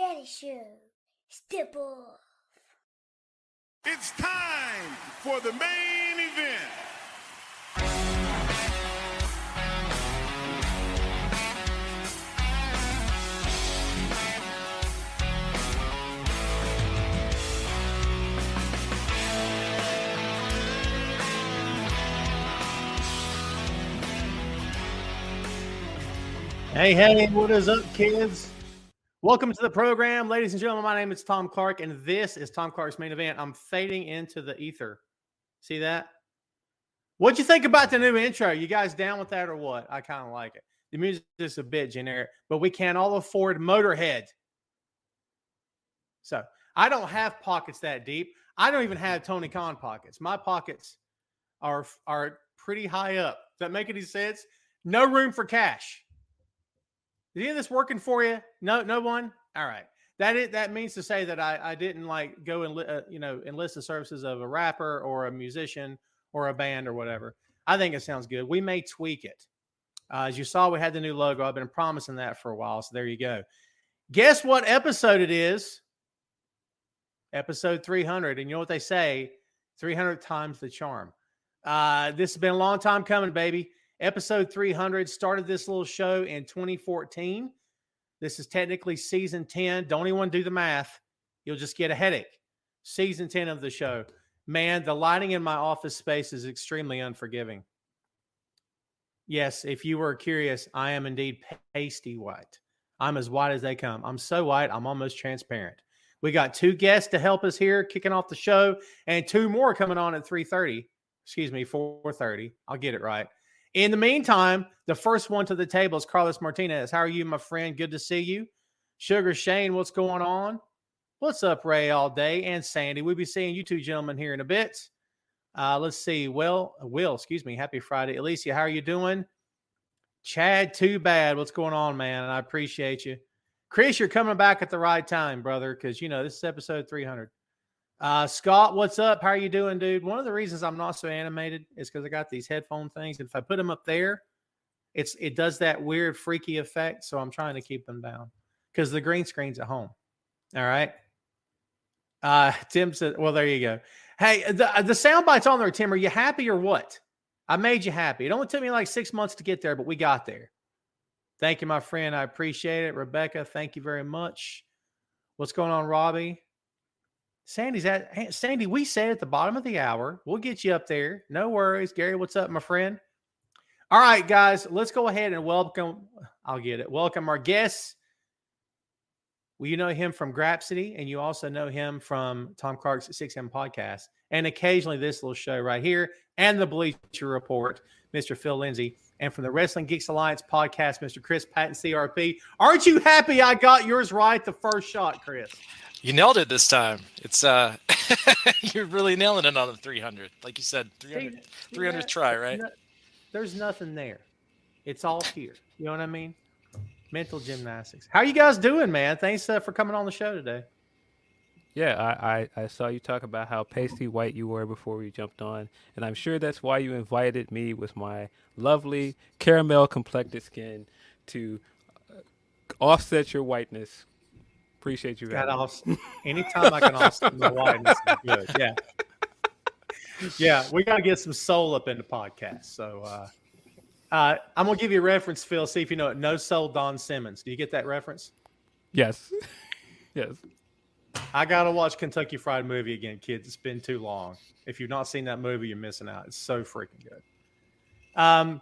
Daddy Show. Step off. It's time for the main event. Hey, what is up, kids? Welcome to the program, ladies and gentlemen. My name is Tom Clark, and this is Tom Clark's Main Event. I'm fading into the ether. See that? What'd you think about the new intro? You guys down with that or what? I kind of like it. The music is a bit generic, but we can't all afford Motorhead. So I don't have pockets that deep. I don't even have Tony Khan pockets. My pockets are pretty high up. Does that make any sense? No room for cash. Is any of this working for you? No one? All right. That means to say that I didn't like go and enlist the services of a rapper or a musician or a band or whatever. I think it sounds good. We may tweak it. As you saw, we had the new logo. I've been promising that for a while, so there you go. Guess what episode it is? Episode 300. And you know what they say? 300 times the charm. This has been a long time coming, baby. Episode 300, started this little show in 2014. This is technically season 10. Don't anyone do the math. You'll just get a headache. Season 10 of the show. Man, the lighting in my office space is extremely unforgiving. Yes, if you were curious, I am indeed pasty white. I'm as white as they come. I'm so white, I'm almost transparent. We got 2 guests to help us here, kicking off the show, and 2 more coming on at 3:30. Excuse me, 4:30. I'll get it right. In the meantime, the first one to the table is Carlos Martinez. How are you, my friend? Good to see you. Sugar Shane, what's going on? What's up, Ray, all day? And Sandy. We'll be seeing you 2 gentlemen here in a bit. Let's see. Will, happy Friday. Alicia, how are you doing? Chad, too bad. What's going on, man? And I appreciate you. Chris, you're coming back at the right time, brother, because, this is episode 300. Scott, what's up? How are you doing, dude? One of the reasons I'm not so animated is because I got these headphone things. And if I put them up there, it does that weird, freaky effect. So I'm trying to keep them down because the green screen's at home. All right. Tim said, well, there you go. Hey, the sound bites on there, Tim. Are you happy or what? I made you happy. It only took me like 6 months to get there, but we got there. Thank you, my friend. I appreciate it. Rebecca, thank you very much. What's going on, Robbie? Sandy, we said at the bottom of the hour, we'll get you up there. No worries. Gary, what's up, my friend? All right, guys, let's go ahead and welcome our guests. Well, you know him from Grapsity, and you also know him from Tom Clark's 6M podcast, and occasionally this little show right here, and the Bleacher Report, Mr. Phil Lindsey, and from the Wrestling Geeks Allliance Podcast, Mr. Chris Patton, CRP. Aren't you happy I got yours right the first shot, Chris? You nailed it this time. It's you're really nailing it on the 300. Like you said, 300 try, right? There's nothing there. It's all here. You know what I mean? Mental gymnastics. How are you guys doing, man? Thanks for coming on the show today. Yeah, I saw you talk about how pasty white you were before we jumped on, and I'm sure that's why you invited me with my lovely caramel complected skin to offset your whiteness. Appreciate you. Anytime I can offset my whiteness is good. Yeah. Yeah, we got to get some soul up in the podcast. So I'm going to give you a reference, Phil. See if you know it. No Soul Don Simmons. Do you get that reference? Yes. Yes. I got to watch Kentucky Fried Movie again, kids. It's been too long. If you've not seen that movie, you're missing out. It's so freaking good.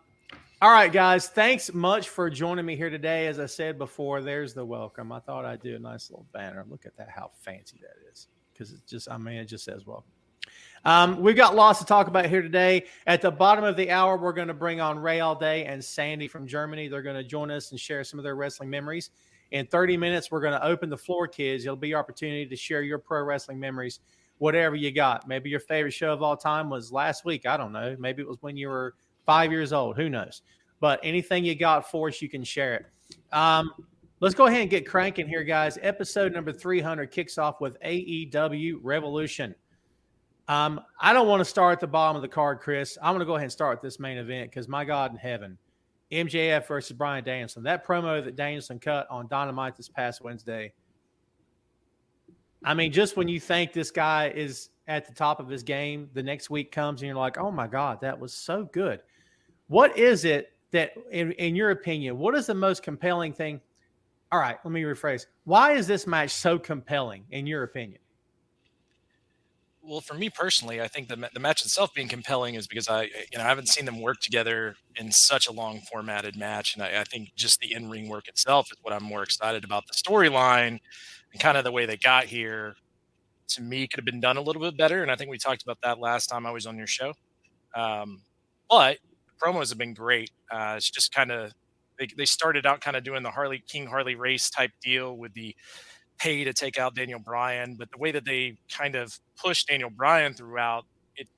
All right, guys. Thanks much for joining me here today. As I said before, there's the welcome. I thought I'd do a nice little banner. Look at that, how fancy that is. Because it just says welcome. We've got lots to talk about here today. At the bottom of the hour, we're going to bring on Ray all day and Sandy from Germany. They're going to join us and share some of their wrestling memories. In 30 minutes, we're going to open the floor, kids. It'll be your opportunity to share your pro wrestling memories, whatever you got. Maybe your favorite show of all time was last week. I don't know. Maybe it was when you were 5 years old. Who knows? But anything you got for us, you can share it. Let's go ahead and get cranking here, guys. Episode number 300 kicks off with AEW Revolution. I don't want to start at the bottom of the card, Chris. I'm going to go ahead and start with this main event because, my God in heaven, MJF versus Bryan Danielson. That promo that Danielson cut on Dynamite this past Wednesday I mean, just when you think this guy is at the top of his game, the next week comes and you're like, oh my God, that was so good. What is it that, in your opinion, what is the most compelling thing? All right, let me rephrase. Why is this match so compelling, in your opinion? Well, for me personally, I think the match itself being compelling is because I haven't seen them work together in such a long formatted match, and I think just the in ring work itself is what I'm more excited about. The storyline and kind of the way they got here, to me, could have been done a little bit better, and I think we talked about that last time I was on your show. But the promos have been great. It's just kind of they started out kind of doing the King Harley race type deal with the pay to take out Daniel Bryan, but the way that they kind of pushed Daniel Bryan throughout it,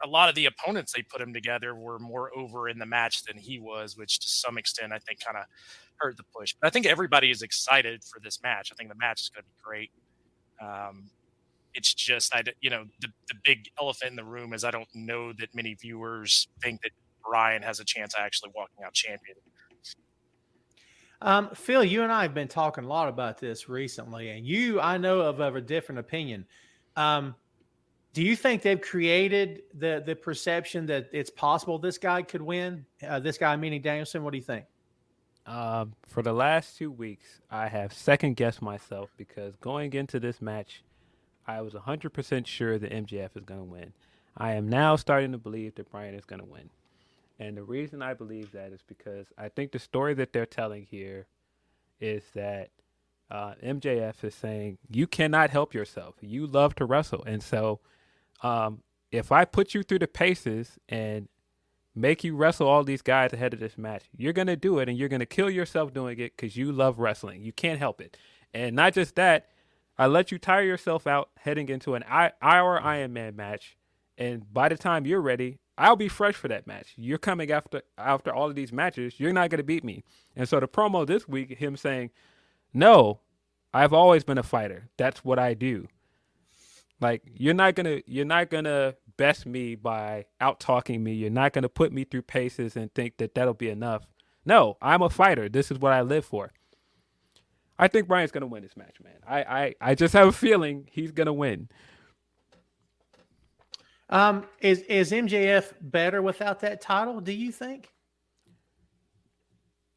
a lot of the opponents they put him together were more over in the match than he was, which to some extent I think kind of hurt the push. But I think everybody is excited for this match. I think the match is going to be great. It's just, the big elephant in the room is I don't know that many viewers think that Bryan has a chance of actually walking out champion. Phil, you and I have been talking a lot about this recently, and I know of a different opinion. Do you think they've created the perception that it's possible this guy could win? This guy meaning Danielson. What do you think? For the last 2 weeks, I have second guessed myself because going into this match, I was 100% sure that MJF is going to win. I am now starting to believe that Bryan is going to win. And the reason I believe that is because I think the story that they're telling here is that MJF is saying, you cannot help yourself. You love to wrestle. And so if I put you through the paces and make you wrestle all these guys ahead of this match, you're going to do it, and you're going to kill yourself doing it because you love wrestling. You can't help it. And not just that, I let you tire yourself out heading into an hour Iron Man match. And by the time you're ready, I'll be fresh for that match. You're coming after all of these matches. You're not going to beat me. And so the promo this week, him saying, no, I've always been a fighter. That's what I do. Like, you're not gonna best me by out talking me. You're not gonna put me through paces and think that that'll be enough. No, I'm a fighter. This is what I live for. I think Bryan's gonna win this match, man. I just have a feeling he's gonna win. Is MJF better without that title, do you think?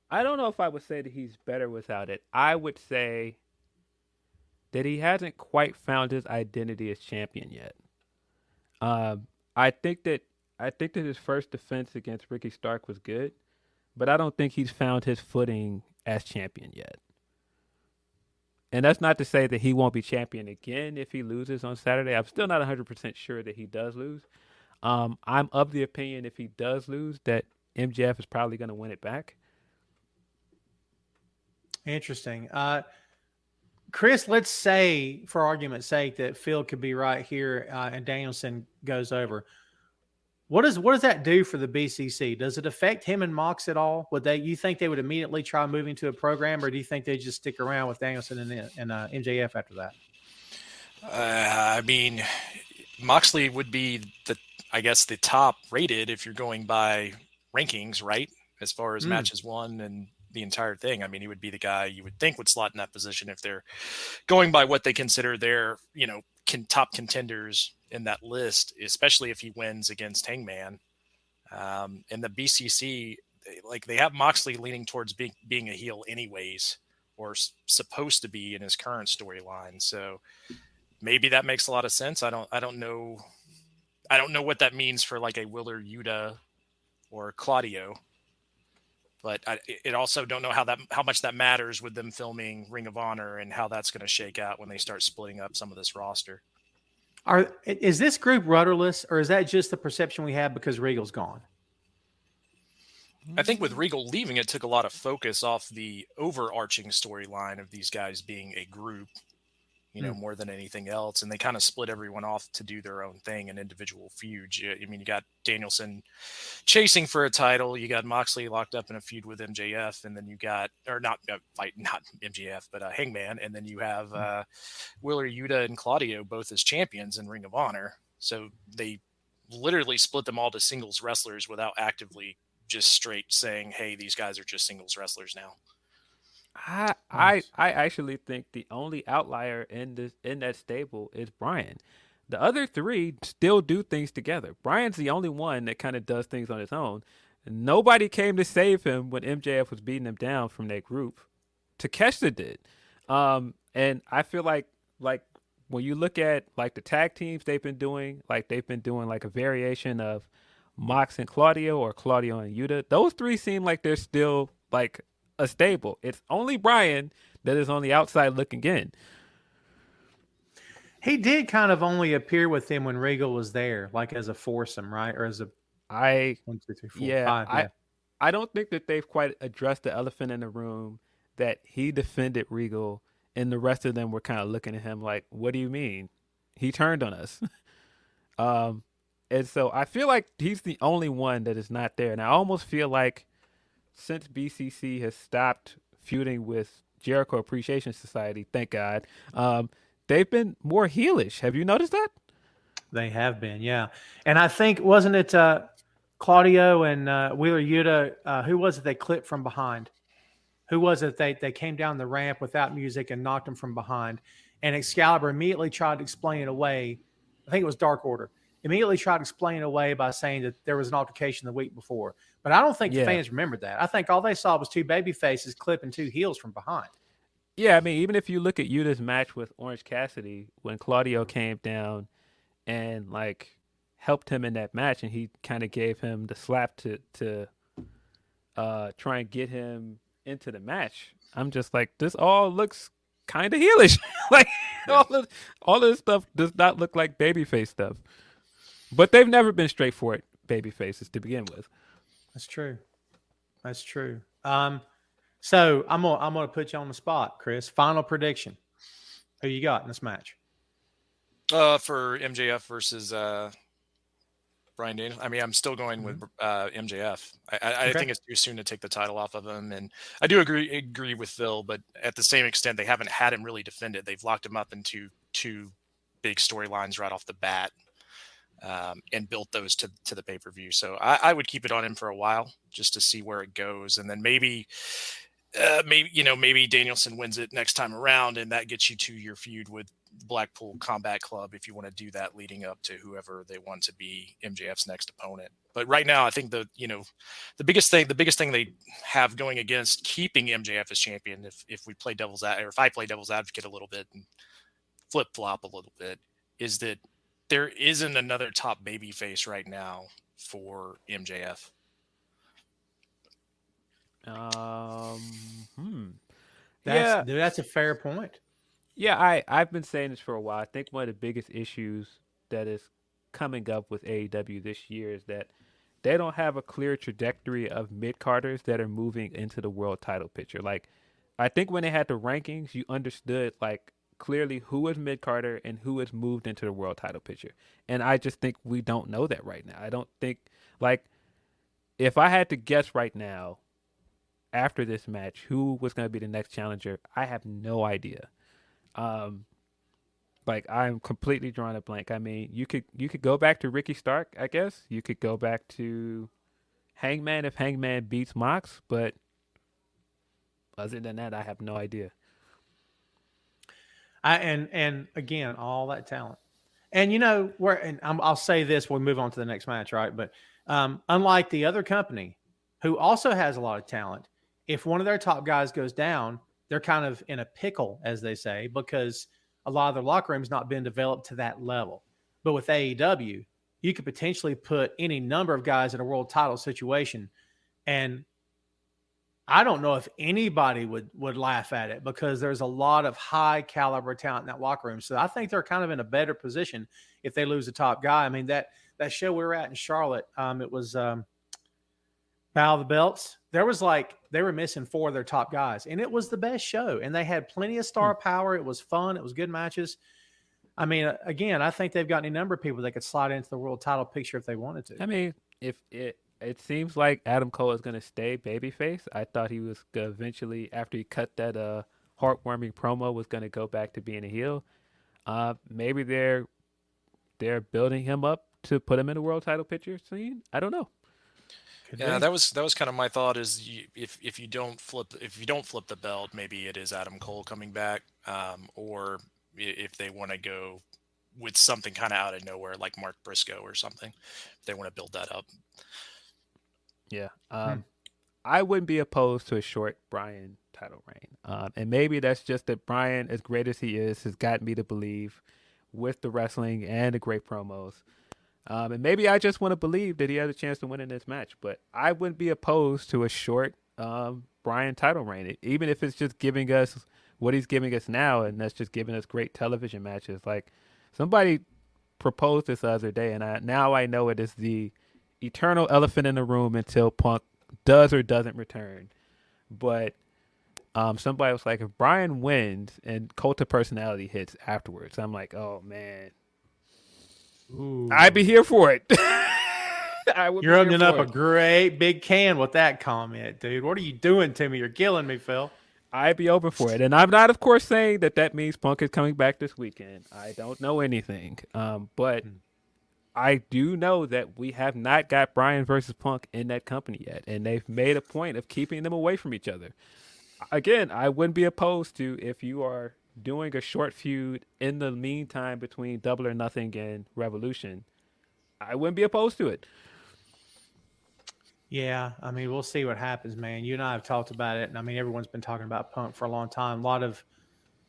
I don't know if I would say that he's better without it. I would say that he hasn't quite found his identity as champion yet. I think that his first defense against Ricky Stark was good, but I don't think he's found his footing as champion yet. And that's not to say that he won't be champion again if he loses on Saturday. I'm still not 100% sure that he does lose. I'm of the opinion if he does lose that MJF is probably going to win it back. Interesting. Chris, let's say, for argument's sake, that Phil could be right here and Danielson goes over. What does that do for the BCC? Does it affect him and Mox at all? You think they would immediately try moving to a program, or do you think they just stick around with Danielson and MJF after that? I mean, Moxley would be the top rated if you're going by rankings, right? As far as matches won and the entire thing. I mean, he would be the guy you would think would slot in that position if they're going by what they consider their, top contenders in that list, especially if he wins against Hangman. And the BCC, they have Moxley leaning towards being a heel anyways, or supposed to be in his current storyline. So maybe that makes a lot of sense. I don't know what that means for like a Willer Yuta or Claudio. But I also don't know how much that matters with them filming Ring of Honor and how that's going to shake out when they start splitting up some of this roster. Is this group rudderless, or is that just the perception we have because Regal's gone? I think with Regal leaving, it took a lot of focus off the overarching storyline of these guys being a group, more than anything else. And they kind of split everyone off to do their own thing and individual feuds. I mean, you got Danielson chasing for a title. You got Moxley locked up in a feud with MJF. And then you got, or not MJF, but Hangman. And then you have Willer Yuta and Claudio both as champions in Ring of Honor. So they literally split them all to singles wrestlers without actively just straight saying, hey, these guys are just singles wrestlers now. I actually think the only outlier in that stable is Brian. The other three still do things together. Brian's the only one that kind of does things on his own. Nobody came to save him when MJF was beating him down from that group. Takeshita did. And I feel like when you look at like the tag teams they've been doing like a variation of Mox and Claudio or Claudio and Yuta. Those three seem like they're still like a stable. It's only Brian that is on the outside looking in. He did kind of only appear with them when Regal was there, like as a foursome, right? Or as a 1, 2, 3, 4, 5. Yeah. I don't think that they've quite addressed the elephant in the room that he defended Regal and the rest of them were kind of looking at him like, what do you mean? He turned on us. And so I feel like he's the only one that is not there. And I almost feel like since BCC has stopped feuding with Jericho Appreciation Society, thank God, they've been more heelish. Have you noticed that? They have been, yeah. And I think, wasn't it Claudio and Wheeler Yuta, who was it they clipped from behind? Who was it they came down the ramp without music and knocked him from behind? And Excalibur immediately tried to explain it away. I think it was Dark Order. Immediately tried to explain it away by saying that there was an altercation the week before. But I don't think the fans remembered that. I think all they saw was two baby faces clipping two heels from behind. Yeah, I mean, even if you look at Yuta's match with Orange Cassidy, when Claudio came down and like helped him in that match, and he kind of gave him the slap to try and get him into the match. I'm just like, this all looks kind of heelish. Like all of this stuff does not look like babyface stuff. But they've never been straightforward baby faces to begin with. That's true. That's true. So I'm gonna put you on the spot, Chris. Final prediction. Who you got in this match? For MJF versus Bryan Danielson. I mean, I'm still going with MJF. I think it's too soon to take the title off of him, and I do agree with Phil. But at the same extent, they haven't had him really defend it. They've locked him up into two big storylines right off the bat. And built those to the pay-per-view. So I would keep it on him for a while just to see where it goes. And then maybe Danielson wins it next time around and that gets you to your feud with Blackpool Combat Club if you want to do that leading up to whoever they want to be MJF's next opponent. But right now, I think the biggest thing they have going against keeping MJF as champion, if we play if I play devil's advocate a little bit and flip-flop a little bit, is that there isn't another top baby face right now for MJF. That's a fair point. Yeah, I've been saying this for a while. I think one of the biggest issues that is coming up with AEW this year is that they don't have a clear trajectory of mid-carders that are moving into the world title picture. Like, I think when they had the rankings, you understood, like, clearly who is mid-carder and who has moved into the world title picture. And I just think we don't know that right now. I don't think, like, if I had to guess right now, after this match, who was going to be the next challenger, I have no idea. Like, I'm completely drawing a blank. I mean, you could go back to Ricky Stark, I guess. You could go back to Hangman if Hangman beats Mox, but other than that, I have no idea. And again, all that talent. And I'll say this when we move on to the next match, right? But unlike the other company, who also has a lot of talent, if one of their top guys goes down, they're kind of in a pickle, as they say, because a lot of their locker room's not been developed to that level. But with AEW, you could potentially put any number of guys in a world title situation, and I don't know if anybody would laugh at it because there's a lot of high caliber talent in that locker room. So I think they're kind of in a better position if they lose a top guy. I mean, that show we were at in Charlotte, it was Battle of the Belts. There was they were missing 4 of their top guys, and it was the best show. And they had plenty of star power. It was fun. It was good matches. I mean, again, I think they've got any number of people that could slide into the world title picture if they wanted to. I mean, it seems like Adam Cole is going to stay babyface. I thought he was gonna eventually, after he cut that heartwarming promo, was going to go back to being a heel. Maybe they're building him up to put him in the world title picture scene. I don't know. Could Yeah, be. that was kind of my thought. Is if you don't flip the belt, maybe it is Adam Cole coming back, or if they want to go with something kind of out of nowhere, like Mark Briscoe or something, if they want to build that up. Yeah. Hmm. I wouldn't be opposed to a short Bryan title reign. And maybe that's just that Bryan, as great as he is, has gotten me to believe with the wrestling and the great promos. And maybe I just want to believe that he has a chance to win in this match. But I wouldn't be opposed to a short Bryan title reign, even if it's just giving us what he's giving us now, and that's just giving us great television matches. Like somebody proposed this the other day, and now I know it is the eternal elephant in the room until Punk does or doesn't return. But somebody was like, if Bryan wins and Cult of Personality hits afterwards, I'm like, oh man, Ooh. I'd be here for it. I would. You're be opening here up for a it. great big can with that comment, dude. What are you doing to me? You're killing me, Phil. I'd be open for it, and I'm not, of course, saying that means Punk is coming back this weekend. I don't know anything, but I do know that we have not got Bryan versus Punk in that company yet, and they've made a point of keeping them away from each other. Again, I wouldn't be opposed to if you are doing a short feud in the meantime between Double or Nothing and Revolution. I wouldn't be opposed to it. Yeah, I mean, we'll see what happens, man. You and I have talked about it, and I mean, everyone's been talking about Punk for a long time.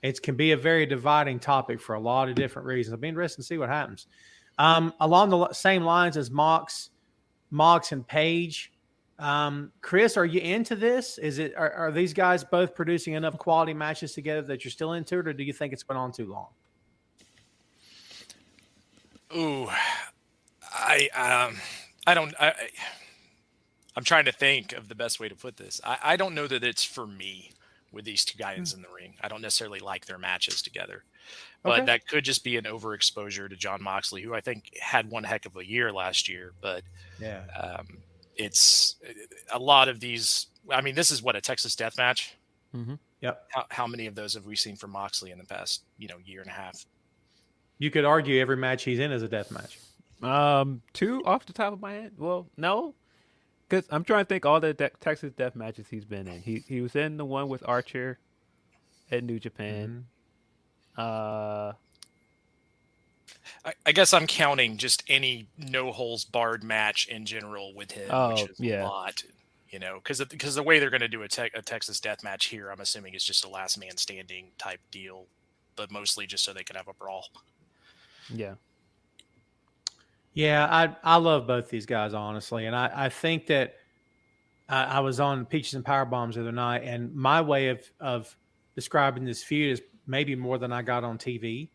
It can be a very dividing topic for a lot of different reasons. I'll be interested to see what happens. Along the same lines as Mox and Paige, Chris, are you into this? Are these guys both producing enough quality matches together that you're still into it, or do you think it's been on too long? Ooh, I don't. I'm trying to think of the best way to put this. I don't know that it's for me with these two guys in the ring. I don't necessarily like their matches together, but Okay. that could just be an overexposure to John Moxley, who I think had one heck of a year last year. But Yeah. it's a lot of these. I mean, this is what, a Texas death match. Mm-hmm. Yep. How many of those have we seen from Moxley in the past, year and a half? You could argue every match he's in is a death match. Two off the top of my head. Well, no, because I'm trying to think all the Texas death matches he's been in. He was in the one with Archer at New Japan. Mm-hmm. I guess I'm counting just any no holes barred match in general with him, which is a lot. Because the way they're going to do a Texas death match here, I'm assuming is just a last man standing type deal, but mostly just so they can have a brawl. Yeah. Yeah, I love both these guys, honestly. And I think that I was on Peaches and Power Bombs the other night, and my way of describing this feud is maybe more than I got on TV.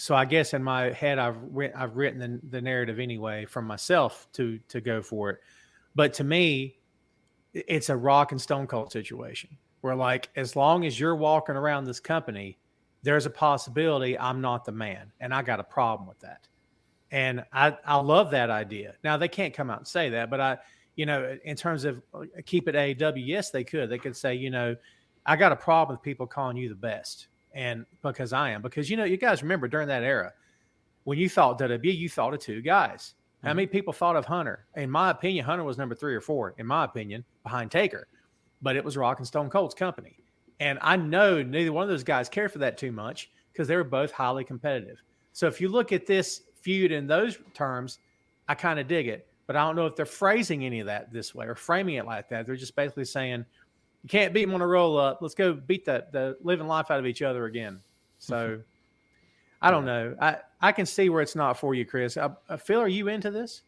So I guess in my head, I've written the narrative anyway from myself to go for it. But to me, it's a Rock and Stone Cold situation where, like, as long as you're walking around this company, there's a possibility I'm not the man, and I got a problem with that. And I love that idea. Now, they can't come out and say that, but in terms of keep it AEW, yes, they could. They could say, I got a problem with people calling you the best. And because I am, because, you guys remember during that era, when you thought WWE, you thought of two guys. How many people thought of Hunter? In my opinion, Hunter was number 3 or 4, in my opinion, behind Taker. But it was Rock and Stone Cold's company. And I know neither one of those guys cared for that too much because they were both highly competitive. So if you look at this feud in those terms, I kind of dig it. But I don't know if they're phrasing any of that this way or framing it like that. They're just basically saying, you can't beat them on a roll up. Let's go beat the living life out of each other again. So I don't know. I can see where it's not for you, Chris. Phil, are you into this?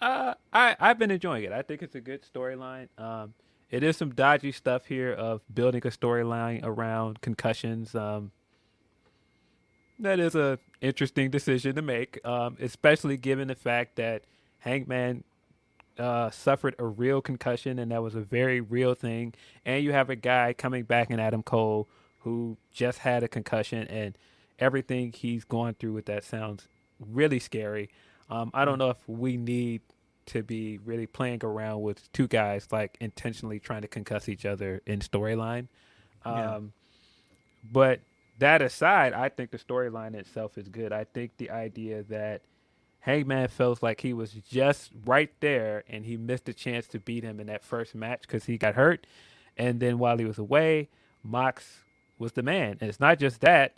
I've been enjoying it. I think it's a good storyline. It is some dodgy stuff here of building a storyline around concussions. That is a interesting decision to make, especially given the fact that Hangman suffered a real concussion, and that was a very real thing. And you have a guy coming back in Adam Cole who just had a concussion, and everything he's going through with that sounds really scary. I don't know if we need to be really playing around with two guys like intentionally trying to concuss each other in storyline. But that aside, I think the storyline itself is good. I think the idea that Hangman feels like he was just right there, and he missed a chance to beat him in that first match because he got hurt. And then while he was away, Mox was the man. And it's not just that.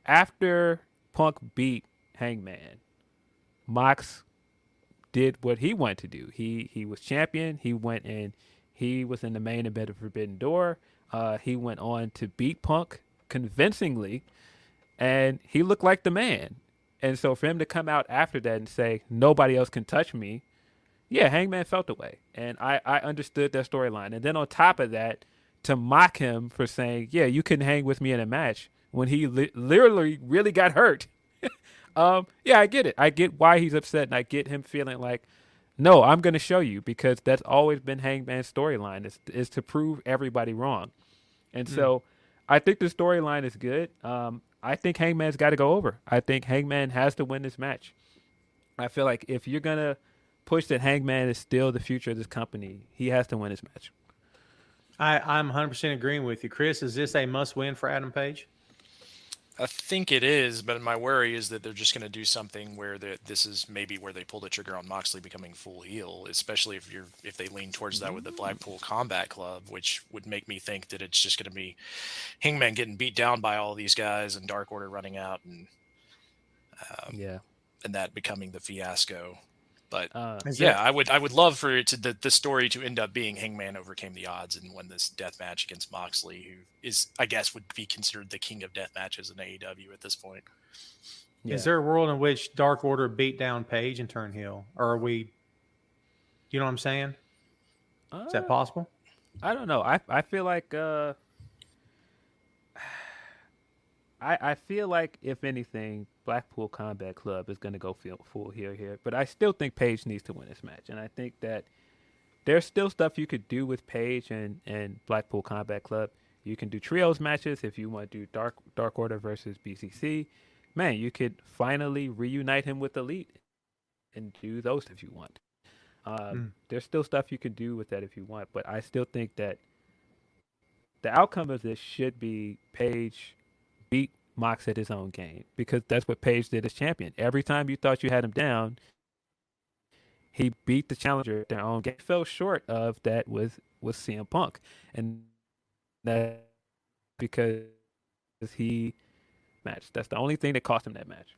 After Punk beat Hangman, Mox did what he wanted to do. He was champion. He went and he was in the main event of Forbidden Door. He went on to beat Punk convincingly, and he looked like the man. And so for him to come out after that and say, nobody else can touch me, yeah, Hangman felt the way. And I understood that storyline. And then on top of that, to mock him for saying, yeah, you couldn't hang with me in a match when he literally really got hurt. Yeah, I get it. I get why he's upset, and I get him feeling like, no, I'm going to show you, because that's always been Hangman's storyline is to prove everybody wrong. And so I think the storyline is good. I think Hangman's got to go over. I think Hangman has to win this match. I feel like if you're going to push that Hangman is still the future of this company, he has to win this match. I'm 100% agreeing with you. Chris, is this a must-win for Adam Page? I think it is, but my worry is that they're just going to do something where this is maybe where they pull the trigger on Moxley becoming full heel, especially if they lean towards that with the Blackpool Combat Club, which would make me think that it's just going to be Hangman getting beat down by all these guys and Dark Order running out and that becoming the fiasco. But I would love for it to the story to end up being Hangman overcame the odds and won this death match against Moxley, who is, I guess, would be considered the king of death matches in AEW at this point. Yeah. Is there a world in which Dark Order beat down Page and turn heel? Or are we, you know what I'm saying? Is that possible? I don't know. I feel like I feel like, if anything, Blackpool Combat Club is going to go full heel here. But I still think Page needs to win this match. And I think that there's still stuff you could do with Page and Blackpool Combat Club. You can do trios matches if you want to do Dark Order versus BCC. Man, you could finally reunite him with Elite and do those if you want. There's still stuff you could do with that if you want. But I still think that the outcome of this should be Page beat Mox at his own game, because that's what Page did as champion. Every time you thought you had him down, he beat the challenger at their own game. Fell short of that with CM Punk, and that because he matched. That's the only thing that cost him that match.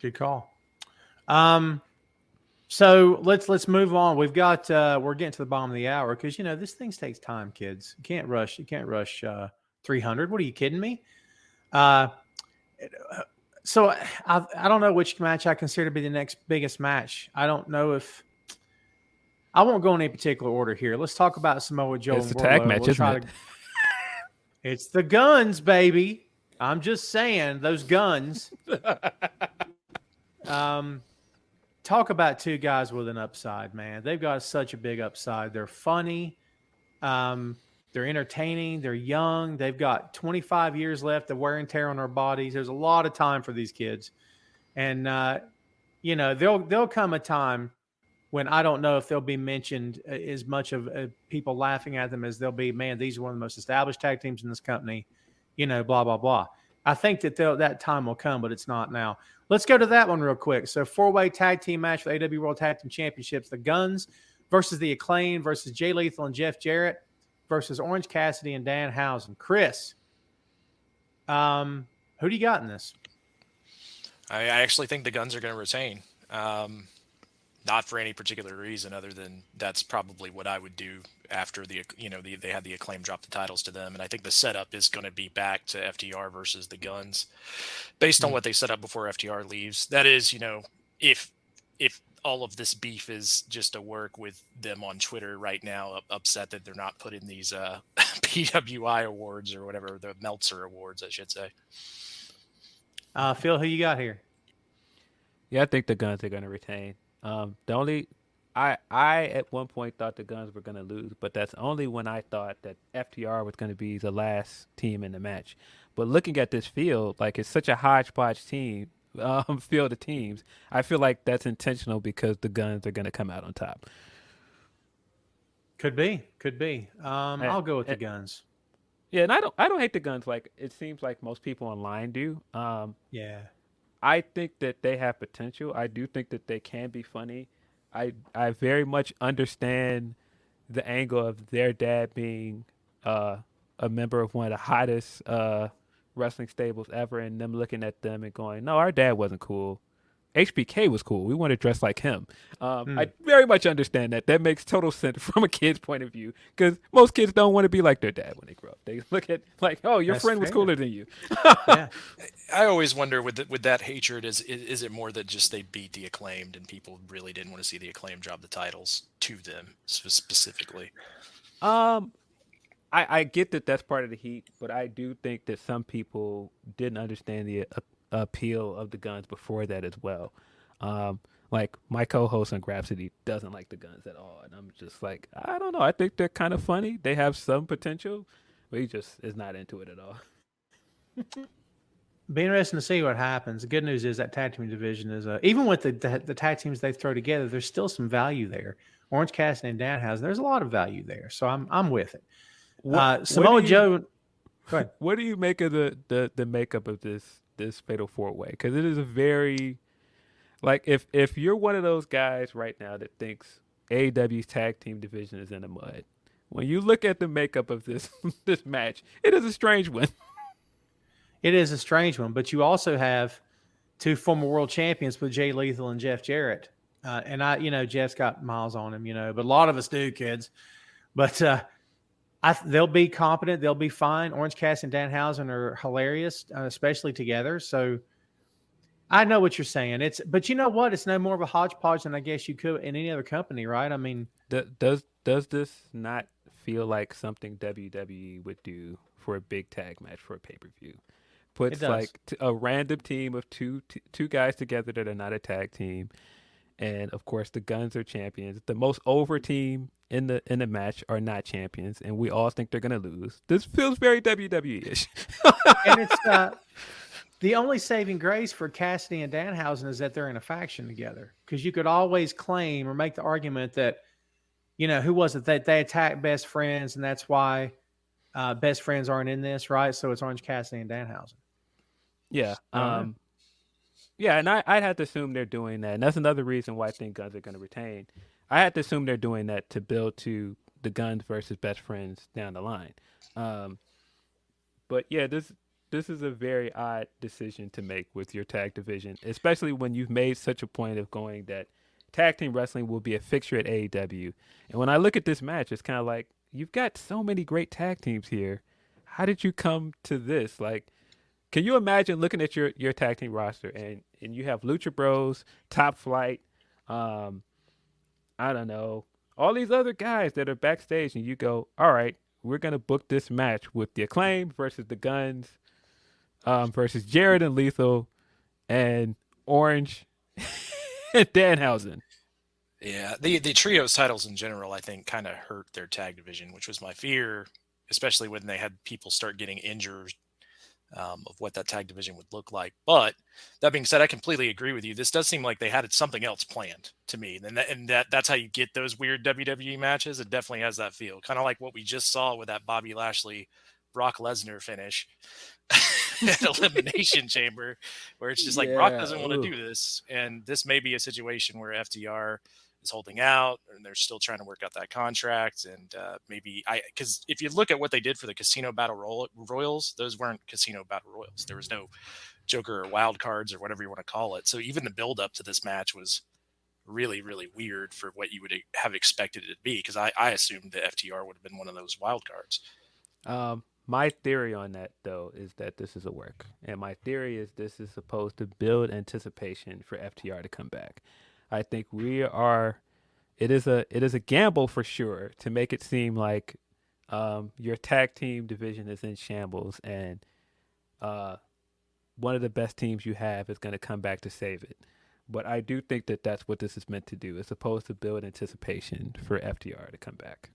Good call. So let's move on. We've got we're getting to the bottom of the hour because this thing takes time, kids. You can't rush 300. What are you kidding me? So I don't know which match I consider to be the next biggest match. I don't know if I won't go in any particular order here. Let's talk about Samoa Joe. It's a tag match, isn't it? It's the guns, baby. I'm just saying, those guns. Talk about two guys with an upside, man. They've got such a big upside. They're funny. They're entertaining. They're young. They've got 25 years left of wear and tear on their bodies. There's a lot of time for these kids. And, there'll come a time when I don't know if they'll be mentioned as much of people laughing at them as they'll be, man, these are one of the most established tag teams in this company, blah, blah, blah. I think that time will come, but it's not now. Let's go to that one real quick. So 4-way tag team match for AEW World Tag Team Championships. The Guns versus the Acclaim versus Jay Lethal and Jeff Jarrett versus Orange Cassidy and Dan Housen. Chris, who do you got in this? I actually think the Guns are going to retain. Not for any particular reason other than that's probably what I would do after they had the Acclaim drop the titles to them. And I think the setup is going to be back to FTR versus the Guns based on what they set up before FTR leaves. That is, if all of this beef is just a work with them on Twitter right now, upset that they're not put in these PWI awards or whatever, the Meltzer awards, I should say. Phil, who you got here? Yeah, I think the Guns are going to retain. I at one point thought the Guns were going to lose, but that's only when I thought that FTR was going to be the last team in the match. But looking at this field, like it's such a hodgepodge field of teams, I feel like that's intentional because the Guns are going to come out on top. Could be. I'll go with the Guns. Yeah, and I don't hate the Guns like it seems like most people online do. Yeah. I think that they have potential. I do think that they can be funny. I very much understand the angle of their dad being a member of one of the hottest wrestling stables ever, and them looking at them and going, "No, our dad wasn't cool. HBK was cool. We want to dress like him." I very much understand that. That makes total sense from a kid's point of view, because most kids don't want to be like their dad when they grow up. They look at like, "Oh, your That's friend was fair. cooler than you." Yeah. I always wonder with that hatred, is it more that just they beat the Acclaimed and people really didn't want to see the Acclaimed drop the titles to them specifically? I get that that's part of the heat, but I do think that some people didn't understand the appeal of the Guns before that as well. Like my co-host on Grapsity doesn't like the Guns at all, and I'm just like, I don't know. I think they're kind of funny. They have some potential, but he just is not into it at all. Be interesting to see what happens. The good news is that tag team division is even with the tag teams they throw together, there's still some value there. Orange Cassidy and Danhausen, there's a lot of value there, so I'm with it. Samoa Joe. Go ahead. What do you make of the makeup of this fatal 4-way? Because it is a very, like, if you're one of those guys right now that thinks AEW's tag team division is in the mud, when you look at the makeup of this this match, it is a strange one. It is a strange one, but you also have two former world champions with Jay Lethal and Jeff Jarrett. And Jeff's got miles on him, but a lot of us do, kids. But they'll be competent. They'll be fine. Orange Cassidy and Danhausen are hilarious, especially together. So I know what you're saying. But you know what? It's no more of a hodgepodge than I guess you could in any other company, right? I mean, does this not feel like something WWE would do for a big tag match for a pay-per-view? Puts like a random team of two guys together that are not a tag team, and of course the Guns are champions. The most over team in the match are not champions, and we all think they're gonna lose. This feels very WWE-ish. And it's the only saving grace for Cassidy and Danhausen is that they're in a faction together, because you could always claim or make the argument that, who was it that they attacked Best Friends, and that's why Best Friends aren't in this, right? So it's Orange Cassidy and Danhausen. Yeah. Yeah, and I'd have to assume they're doing that. And that's another reason why I think Guns are going to retain. I had to assume they're doing that to build to the Guns versus Best Friends down the line. But yeah, this is a very odd decision to make with your tag division, especially when you've made such a point of going that tag team wrestling will be a fixture at AEW. And when I look at this match, it's kind of like, you've got so many great tag teams here. How did you come to this? Like, can you imagine looking at your tag team roster and you have Lucha Bros, Top Flight, I don't know, all these other guys that are backstage, and you go, all right, we're going to book this match with the Acclaim versus the Guns versus Jarrett and Lethal and Orange and Danhausen. Yeah, the trios titles in general, I think, kind of hurt their tag division, which was my fear, especially when they had people start getting injured, of what that tag division would look like. But that being said, I completely agree with you. This does seem like they had something else planned to me, and that's how you get those weird WWE matches. It definitely has that feel, kind of like what we just saw with that Bobby Lashley, Brock Lesnar finish at Elimination Chamber, where it's just like Brock doesn't want to do this, and this may be a situation where FTR is holding out and they're still trying to work out that contract. And because if you look at what they did for the Casino Battle Royals, those weren't Casino Battle Royals. There was no Joker or wild cards or whatever you want to call it. So even the build up to this match was really, really weird for what you would have expected it to be, because I assumed the FTR would have been one of those wild cards. My theory on that, though, is that this is a work. And my theory is this is supposed to build anticipation for FTR to come back. I think it is a gamble for sure to make it seem like your tag team division is in shambles, and one of the best teams you have is going to come back to save it. But I do think that that's what this is meant to do. It's supposed to build anticipation for FTR to come back.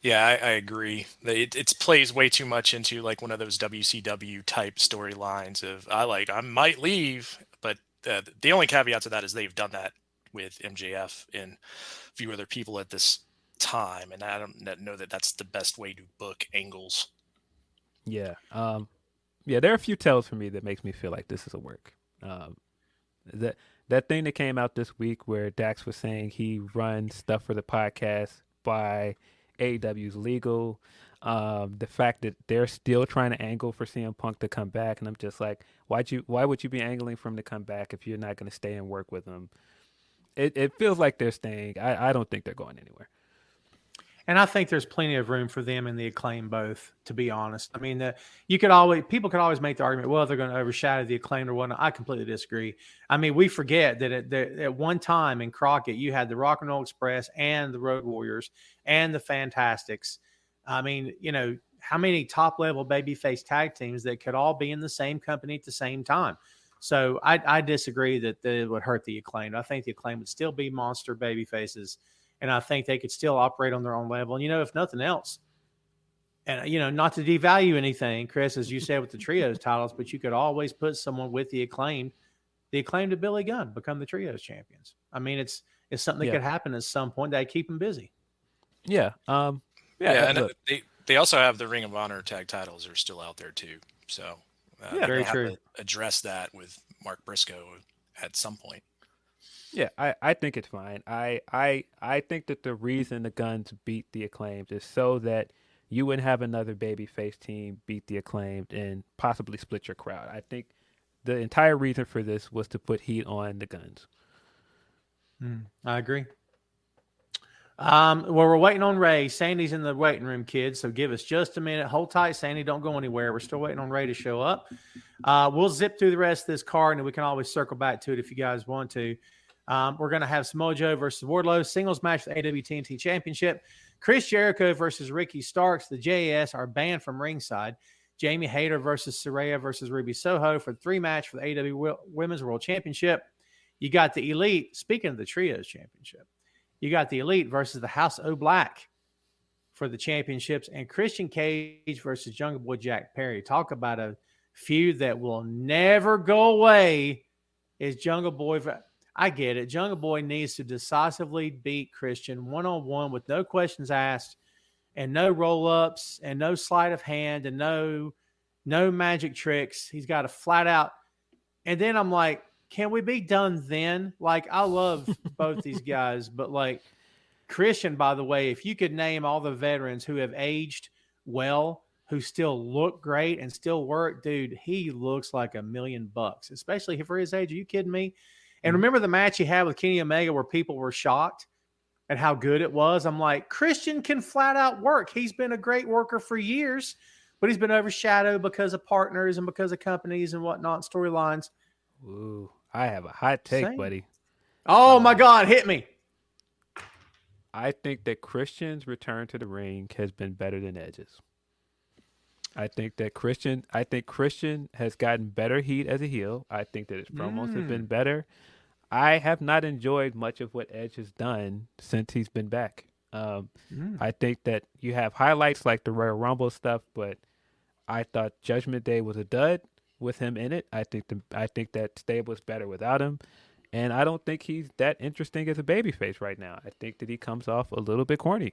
Yeah, I agree. It plays way too much into like one of those WCW type storylines of I might leave, but the only caveat to that is they've done that with MJF and a few other people at this time, and I don't know that that's the best way to book angles. Yeah, there are a few tells for me that makes me feel like this is a work. Um, that thing that came out this week where Dax was saying he runs stuff for the podcast by AEW's legal. The fact that they're still trying to angle for CM Punk to come back, and I'm just like, why would you be angling for him to come back if you're not going to stay and work with him? It feels like they're staying. I don't think they're going anywhere. And I think there's plenty of room for them and the Acclaim both, to be honest. I mean, people could always make the argument, well, they're going to overshadow the Acclaim or whatnot. I completely disagree. I mean, we forget that at one time in Crockett, you had the Rock and Roll Express and the Road Warriors and the Fantastics. I mean, how many top-level babyface tag teams that could all be in the same company at the same time? So I disagree that it would hurt the Acclaim. I think the Acclaim would still be monster babyfaces. And I think they could still operate on their own level. And, if nothing else, and, not to devalue anything, Chris, as you said with the trios titles, but you could always put someone with the acclaimed to Billy Gunn, become the trios champions. I mean, it's something that could happen at some point that keep them busy. Yeah. And they also have the Ring of Honor tag titles are still out there too. So very true. Have to address that with Mark Briscoe at some point. Yeah, I think it's fine. I think that the reason the Guns beat the Acclaimed is so that you wouldn't have another babyface team beat the Acclaimed and possibly split your crowd. I think the entire reason for this was to put heat on the Guns. I agree. Well, we're waiting on Ray. Sandy's in the waiting room, kids, so give us just a minute. Hold tight, Sandy. Don't go anywhere. We're still waiting on Ray to show up. We'll zip through the rest of this card, and we can always circle back to it if you guys want to. We're going to have Samoa Joe versus Wardlow, singles match for the AEW TNT Championship. Chris Jericho versus Ricky Starks. The JAS are banned from ringside. Jamie Hayter versus Saraya versus Ruby Soho for the 3-match for the AEW Women's World Championship. You got the Elite, speaking of the Trios Championship, you got the Elite versus the House of Black for the championships, and Christian Cage versus Jungle Boy Jack Perry. Talk about a feud that will never go away. Is Jungle Boy... I get it. Jungle Boy needs to decisively beat Christian one-on-one with no questions asked and no roll-ups and no sleight of hand and no magic tricks. He's got to flat out. And then I'm like, can we be done then? Like, I love both these guys, but like Christian, by the way, if you could name all the veterans who have aged well, who still look great and still work, dude, he looks like $1 million, especially for his age. Are you kidding me? And remember the match he had with Kenny Omega where people were shocked at how good it was? I'm like, Christian can flat out work. He's been a great worker for years, but he's been overshadowed because of partners and because of companies and whatnot, storylines. Ooh, I have a hot take, buddy. Oh, my God, hit me. I think that Christian's return to the ring has been better than Edge's. I think Christian has gotten better heat as a heel. I think that his promos have been better. I have not enjoyed much of what Edge has done since he's been back. I think that you have highlights like the Royal Rumble stuff, but I thought Judgment Day was a dud with him in it. I think that stable is better without him, and I don't think he's that interesting as a babyface right now. I think that he comes off a little bit corny.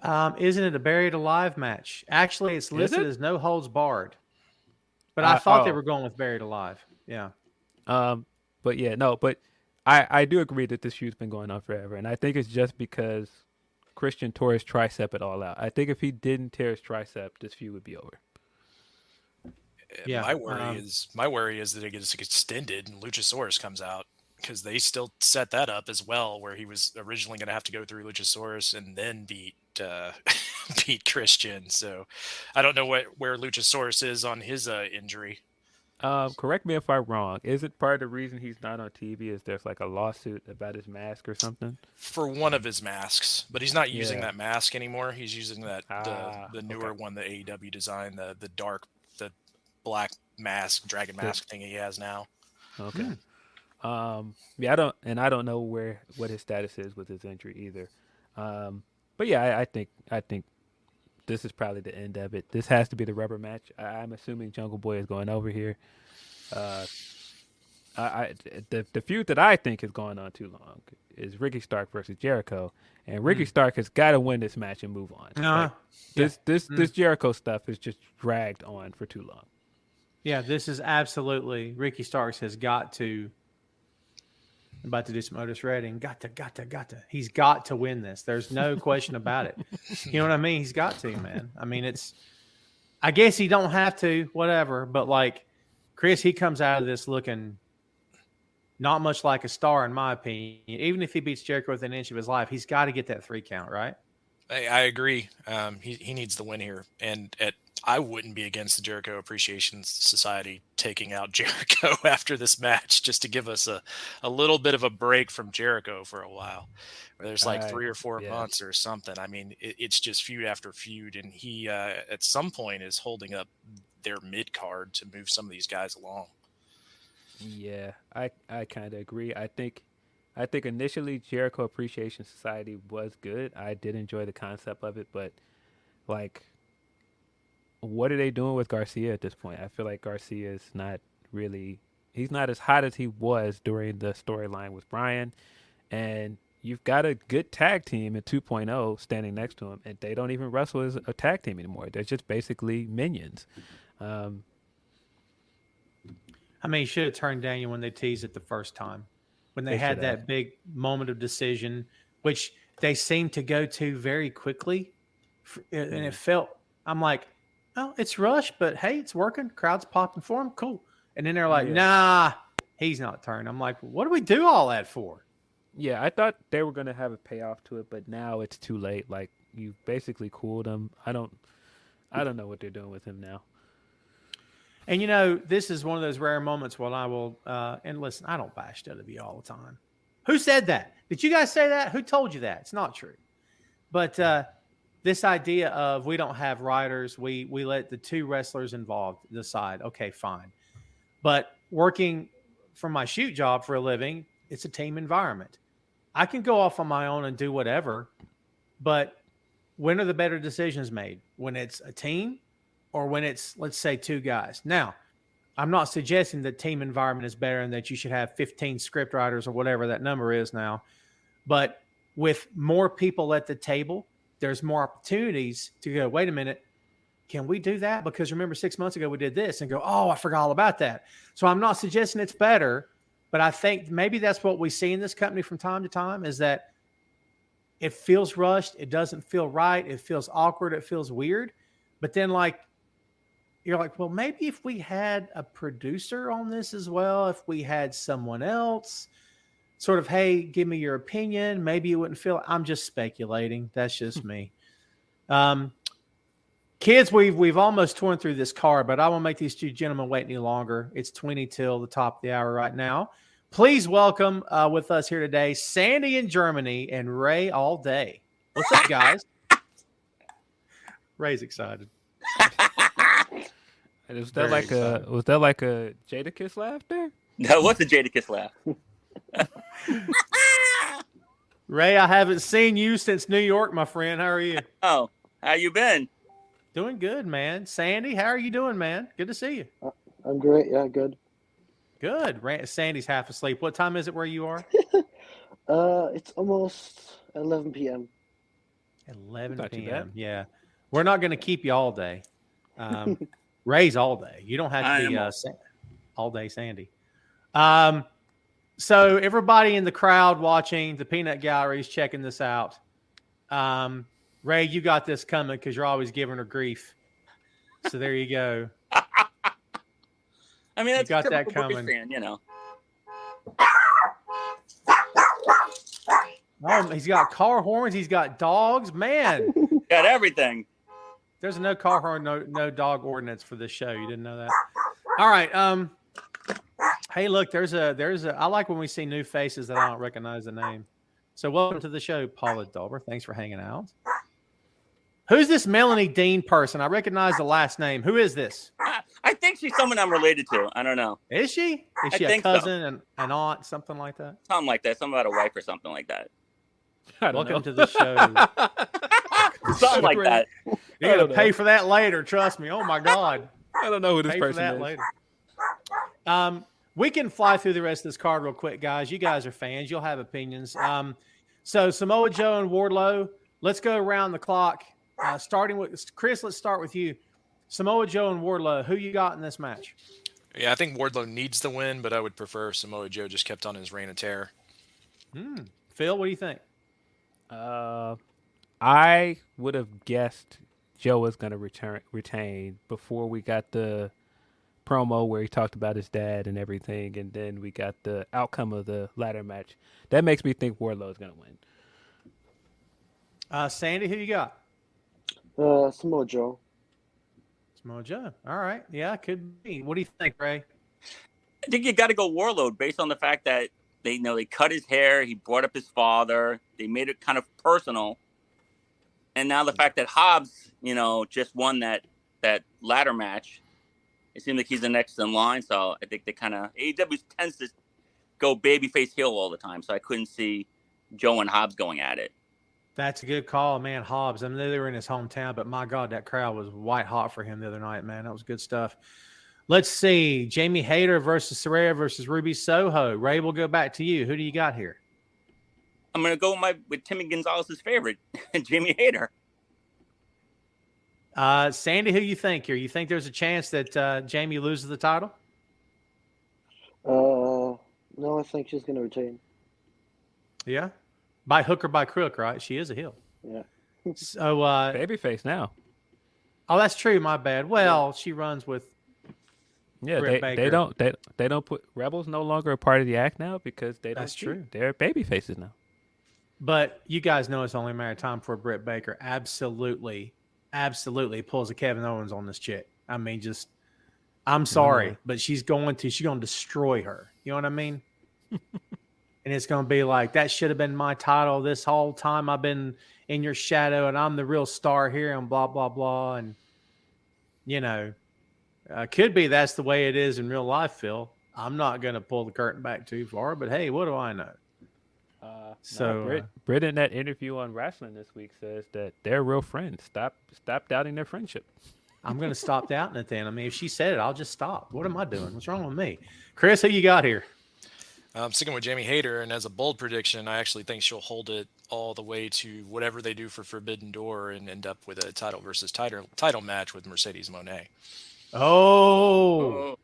Isn't it a Buried Alive match? Actually, it's listed as No Holds Barred, but I thought they were going with Buried Alive. Yeah. But yeah, no, but I do agree that this feud's been going on forever, and I think it's just because Christian tore his tricep at All Out. I think if he didn't tear his tricep, this feud would be over. Yeah. My worry is that it gets extended and Luchasaurus comes out, because they still set that up as well, where he was originally going to have to go through Luchasaurus and then beat Christian. So I don't know where Luchasaurus is on his injury. Correct me if I'm wrong. Isn't part of the reason he's not on TV is there's like a lawsuit about his mask or something? For one of his masks, but he's not using that mask anymore. He's using that the newer one that AEW designed, the black mask, dragon mask thing he has now. Okay. I don't know what his status is with his injury either. But yeah, I think this is probably the end of it. This has to be the rubber match. I'm assuming Jungle Boy is going over here. The feud that I think has gone on too long is Ricky Stark versus Jericho, and Ricky Stark has got to win this match and move on. This Jericho stuff is just dragged on for too long. Yeah, this is absolutely Ricky Starks has got to. I'm about to do some Otis Redding. Got to. He's got to win this. There's no question about it. You know what I mean? He's got to, man. I mean, I guess he don't have to, whatever. But like Chris, he comes out of this looking not much like a star, in my opinion. Even if he beats Jericho within an inch of his life, he's got to get that 3 count, right? I agree. He needs the win here, and I wouldn't be against the Jericho Appreciation Society taking out Jericho after this match, just to give us a little bit of a break from Jericho for a while, where there's like 3 or 4 months or something. I mean, it's just feud after feud, and he at some point is holding up their mid card to move some of these guys along. Yeah, I kind of agree. I think initially Jericho Appreciation Society was good. I did enjoy the concept of it, but like, what are they doing with Garcia at this point? I feel like Garcia is not really, he's not as hot as he was during the storyline with Bryan, and you've got a good tag team in 2.0 standing next to him, and they don't even wrestle as a tag team anymore. They're just basically minions. I mean, he should have turned Daniel when they teased it the first time, when they had that big moment of decision, which they seemed to go to very quickly. And it felt, I'm like, oh, it's Rush, but hey, it's working. Crowd's popping for him. Cool. And then they're like, nah, he's not turning. I'm like, what do we do all that for? Yeah, I thought they were going to have a payoff to it, but now it's too late. Like, you basically cooled him. I don't know what they're doing with him now. And, you know, this is one of those rare moments when I will, and listen, I don't bash WWE all the time. Who said that? Did you guys say that? Who told you that? It's not true. But this idea of we don't have writers, we let the 2 wrestlers involved decide, okay, fine. But working from my shoot job for a living, it's a team environment. I can go off on my own and do whatever, but when are the better decisions made? When it's a team? Or when it's, let's say, 2 guys. Now, I'm not suggesting that team environment is better and that you should have 15 script writers or whatever that number is now. But with more people at the table, there's more opportunities to go, wait a minute, can we do that? Because remember 6 months ago we did this, and go, oh, I forgot all about that. So I'm not suggesting it's better, but I think maybe that's what we see in this company from time to time, is that it feels rushed. It doesn't feel right. It feels awkward. It feels weird. But then, like, you're like, well, maybe if we had a producer on this as well, if we had someone else sort of, hey, give me your opinion, maybe you wouldn't feel. I'm just speculating. That's just me. Kids, we've almost torn through this card, but I won't make these 2 gentlemen wait any longer. It's 20 till the top of the hour right now. Please welcome with us here today, Sandy in Germany and Ray all day. What's up, guys? Ray's excited. Was that like a Jadakiss laugh there? That was a Jadakiss laugh. Ray, I haven't seen you since New York, my friend. How are you? Oh, how you been? Doing good, man. Sandy, how are you doing, man? Good to see you. I'm great. Yeah, good. Good. Sandy's half asleep. What time is it where you are? It's almost 11 p.m. 11 p.m. Yeah. We're not going to keep you all day. Ray's all day. You don't have to be all day, Sandy. So everybody in the crowd watching, the peanut galleries checking this out. Ray, you got this coming because you're always giving her grief. So there you go. I mean, that's you got that coming. Fan, you know. Oh, he's got car horns. He's got dogs. Man, got everything. There's a no car horn, no dog ordinance for this show. You didn't know that? All right. Hey, look, there's a. I like when we see new faces that I don't recognize the name. So welcome to the show, Paula Dolber. Thanks for hanging out. Who's this Melanie Dean person? I recognize the last name. Who is this? I think she's someone I'm related to. I don't know. Is she? Is she a cousin, an aunt, something like that? Something like that. Something about a wife or something like that. Welcome to the show. Something like that. You're going to pay for that later. Trust me. Oh, my God. I don't know who this pay person for that is. Later. We can fly through the rest of this card real quick, guys. You guys are fans. You'll have opinions. So Samoa Joe and Wardlow, let's go around the clock. Starting with Chris, let's start with you. Samoa Joe and Wardlow, who you got in this match? Yeah, I think Wardlow needs the win, but I would prefer Samoa Joe just kept on his reign of terror. Phil, what do you think? I would have guessed Joe was going to retain before we got the promo where he talked about his dad and everything, and then we got the outcome of the ladder match. That makes me think Wardlow is going to win. Sandy, who you got? Samoa Joe. Samoa Joe. All right. Yeah, could be. What do you think, Ray? I think you got to go Warlord based on the fact that they cut his hair. He brought up his father. They made it kind of personal. And now the fact that Hobbs, just won that ladder match, it seems like he's the next in line. So I think they kind of AEW tends to go babyface heel all the time. So I couldn't see Joe and Hobbs going at it. That's a good call, man. Hobbs. I mean, they were in his hometown, but my God, that crowd was white hot for him the other night, man. That was good stuff. Let's see. Jamie Hayter versus Saraya versus Ruby Soho. Ray, we'll go back to you. Who do you got here? I'm going to go with Timmy Gonzalez's favorite, Jamie Hayter. Sandy, who you think here? You think there's a chance that Jamie loses the title? No, I think she's going to retain. Yeah? By hook or by crook, right? She is a heel. Yeah. So babyface now. Oh, that's true. My bad. Well, she runs with. Yeah, Britt Baker. they don't put Rebels no longer a part of the act now because they don't. That's true. They're babyfaces now. But you guys know it's only a matter of time for Britt Baker absolutely pulls a Kevin Owens on this chick. I mean, I'm sorry, but she's going to destroy her. You know what I mean? And it's going to be like, that should have been my title this whole time. I've been in your shadow and I'm the real star here and blah, blah, blah. And, could be that's the way it is in real life, Phil. I'm not going to pull the curtain back too far, but hey, what do I know? Britt in that interview on Wrestling this week says that they're real friends. Stop doubting their friendship. I'm going to stop doubting it then. I mean, if she said it, I'll just stop. What am I doing? What's wrong with me? Chris, who you got here? I'm sticking with Jamie Hayter, and as a bold prediction, I actually think she'll hold it all the way to whatever they do for Forbidden Door and end up with a title versus title match with Mercedes Moné. Oh.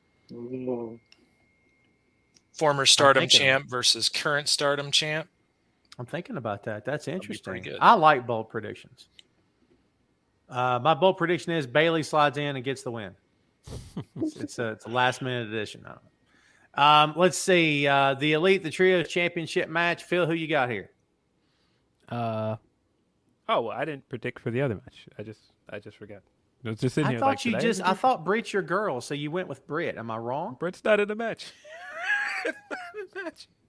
Former Stardom champ versus current Stardom champ. I'm thinking about that. That's interesting. Pretty good. I like bold predictions. My bold prediction is Bayley slides in and gets the win. It's a last minute addition. Let's see. The Elite, the Trios Championship match. Phil, who you got here? I didn't predict for the other match. I just forgot. I was just sitting here. I thought Britt's your girl, so you went with Britt. Am I wrong? Britt's not in the match.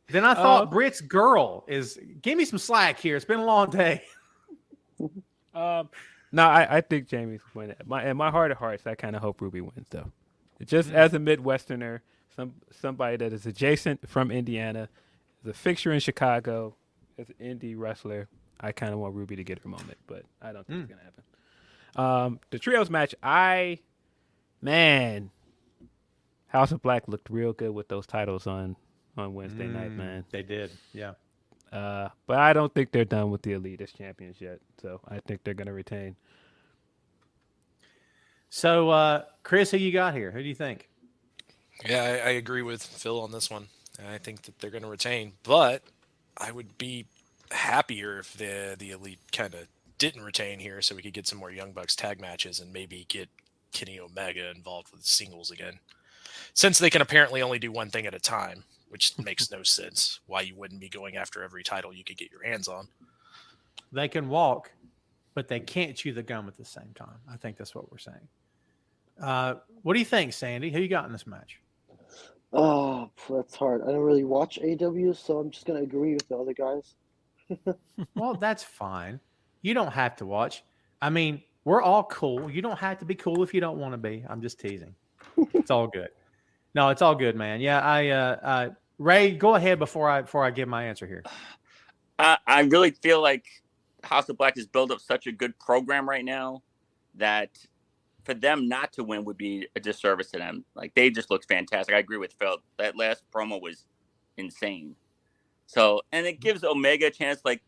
Then I thought Britt's girl is. Give me some slack here. It's been a long day. No, I think Jamie's winning. In my heart of hearts, I kind of hope Ruby wins, though. Just as a Midwesterner, somebody that is adjacent from Indiana, is a fixture in Chicago, as an indie wrestler, I kind of want Ruby to get her moment, but I don't think it's gonna happen. The trios match, House of Black looked real good with those titles on Wednesday night, man. They did, yeah. But I don't think they're done with the Elite as champions yet, so I think they're gonna retain. So, Chris, who you got here? Who do you think? Yeah, I agree with Phil on this one. I think that they're going to retain, but I would be happier if the Elite kind of didn't retain here so we could get some more Young Bucks tag matches and maybe get Kenny Omega involved with singles again. Since they can apparently only do one thing at a time, which makes no sense why you wouldn't be going after every title you could get your hands on. They can walk, but they can't chew the gum at the same time. I think that's what we're saying. What do you think, Sandy? Who you got in this match? Oh, that's hard. I don't really watch AEW, so I'm just going to agree with the other guys. Well, that's fine. You don't have to watch. I mean, we're all cool. You don't have to be cool if you don't want to be. I'm just teasing. It's all good. No, it's all good, man. Yeah, Ray, go ahead before I give my answer here. I really feel like House of Black has built up such a good program right now that for them not to win would be a disservice to them. Like, they just looked fantastic. I agree with Phil. That last promo was insane. So, and it gives Omega a chance, like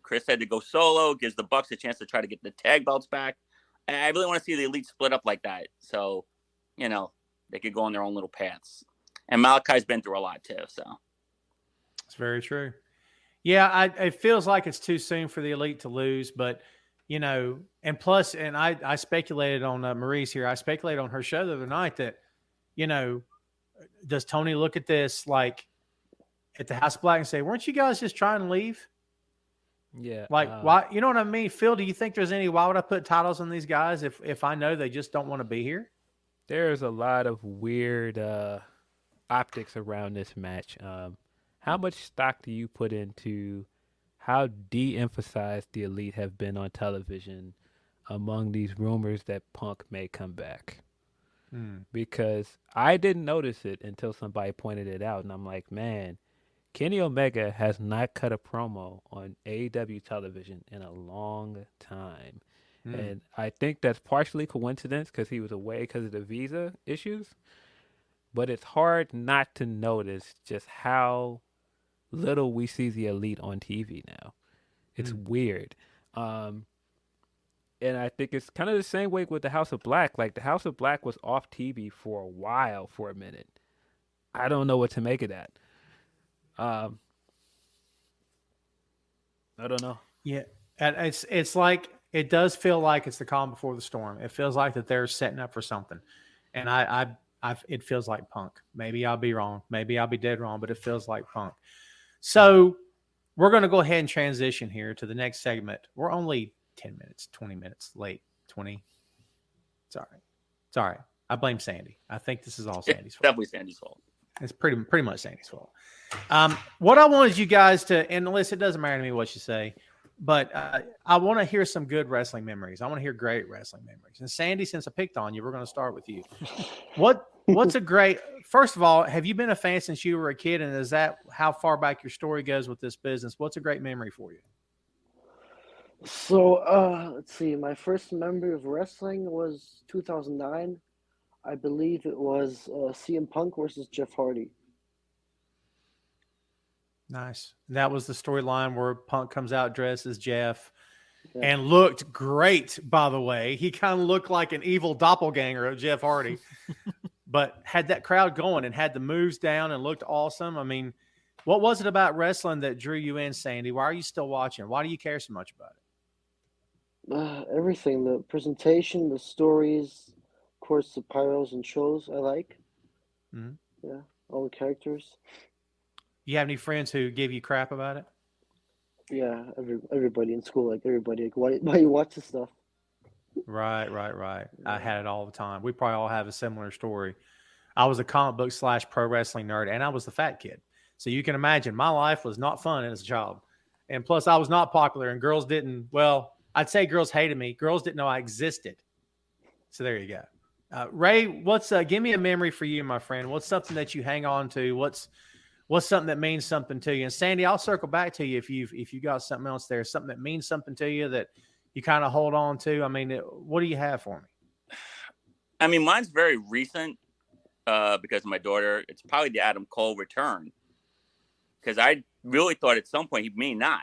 Chris said, to go solo. Gives the Bucks a chance to try to get the tag belts back. I really want to see the Elite split up like that. So, they could go on their own little paths. And Malachi's been through a lot too. So it's very true. Yeah, it feels like it's too soon for the Elite to lose, but and plus, and I speculated on Marie's here. I speculated on her show the other night that, does Tony look at this like at the House of Black and say, "Weren't you guys just trying to leave?" Yeah. Like, why? You know what I mean? Phil, do you think there's any, why would I put titles on these guys if I know they just don't want to be here? There's a lot of weird optics around this match. How much stock do you put into how de-emphasized the Elite have been on television among these rumors that Punk may come back? Because I didn't notice it until somebody pointed it out, and I'm like, man, Kenny Omega has not cut a promo on AEW television in a long time. And I think that's partially coincidence because he was away because of the visa issues. But it's hard not to notice just how little we see the Elite on TV now. It's weird. And I think it's kind of the same way with the House of Black. Like, the House of Black was off TV for a while, for a minute. I don't know what to make of that. I don't know. Yeah, and it's like, it does feel like it's the calm before the storm. It feels like that they're setting up for something, and it feels like Punk. Maybe I'll be wrong. Maybe I'll be dead wrong, but it feels like Punk. So we're going to go ahead and transition here to the next segment. We're only 10 minutes, 20 minutes late. 20. Sorry. I blame Sandy. I think this is all Sandy's fault. Definitely Sandy's fault. It's pretty much Sandy's fault. What I wanted you guys to, and Alyssa, it doesn't matter to me what you say, but I want to hear some good wrestling memories. I want to hear great wrestling memories. And Sandy, since I picked on you, we're going to start with you. What's a great, first of all, have you been a fan since you were a kid? And is that how far back your story goes with this business? What's a great memory for you? So, let's see. My first memory of wrestling was 2009. I believe it was CM Punk versus Jeff Hardy. Nice. That was the storyline where Punk comes out dressed as Jeff and looked great, by the way. He kind of looked like an evil doppelganger of Jeff Hardy, but had that crowd going and had the moves down and looked awesome. I mean, what was it about wrestling that drew you in, Sandy? Why are you still watching? Why do you care so much about it? Everything. The presentation, the stories, of course, the pyros and shows I like. Yeah, all the characters. You have any friends who give you crap about it? Yeah, everybody in school, like everybody, like, why you watch this stuff? Right. I had it all the time. We probably all have a similar story. I was a comic book / pro wrestling nerd, and I was the fat kid. So you can imagine my life was not fun as a child. And plus, I was not popular, and girls didn't, well, I'd say girls hated me. Girls didn't know I existed. So there you go. Ray, give me a memory for you, my friend. What's something that you hang on to? What's something that means something to you? And Sandy, I'll circle back to you if you got something else there, something that means something to you that you kind of hold on to. I mean, what do you have for me? I mean, mine's very recent because of my daughter. It's probably the Adam Cole return, because I really thought at some point he may not.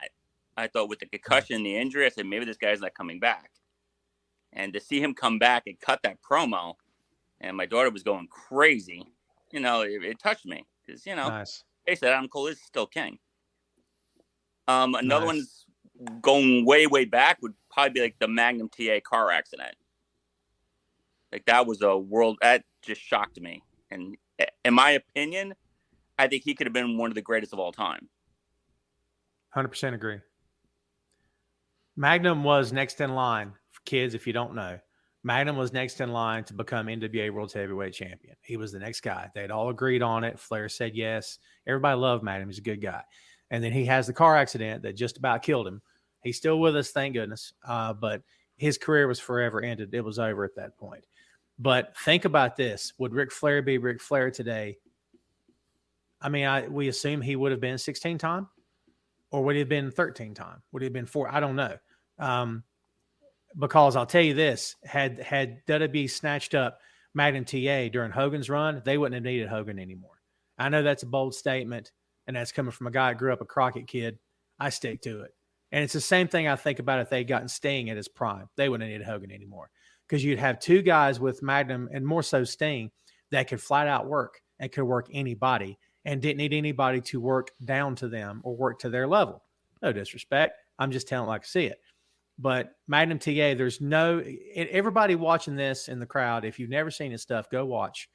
I thought with the concussion, the injury, I said maybe this guy's not coming back. And to see him come back and cut that promo, and my daughter was going crazy, it touched me because Nice. They said Adam Cole is still king. Another one's going way, way back would probably be like the Magnum TA car accident. Like that was that just shocked me. And in my opinion, I think he could have been one of the greatest of all time. 100% agree. Magnum was next in line for kids. If you don't know, Magnum was next in line to become NWA World Heavyweight Champion. He was the next guy. They'd all agreed on it. Flair said yes. Everybody loved Magnum. He's a good guy. And then he has the car accident that just about killed him. He's still with us, thank goodness. But his career was forever ended. It was over at that point. But think about this. Would Ric Flair be Ric Flair today? I mean, we assume he would have been 16-time, or would he have been 13-time? Would he have been 4? I don't know. Because I'll tell you this, had WWE snatched up Magnum TA during Hogan's run, they wouldn't have needed Hogan anymore. I know that's a bold statement, and that's coming from a guy who grew up a Crockett kid. I stick to it. And it's the same thing I think about if they'd gotten Sting at his prime. They wouldn't have needed Hogan anymore. because you'd have two guys with Magnum and more so Sting that could flat out work and could work anybody and didn't need anybody to work down to them or work to their level. No disrespect. I'm just telling it like I see it. But Magnum TA, there's no – everybody watching this in the crowd, if you've never seen his stuff, go watch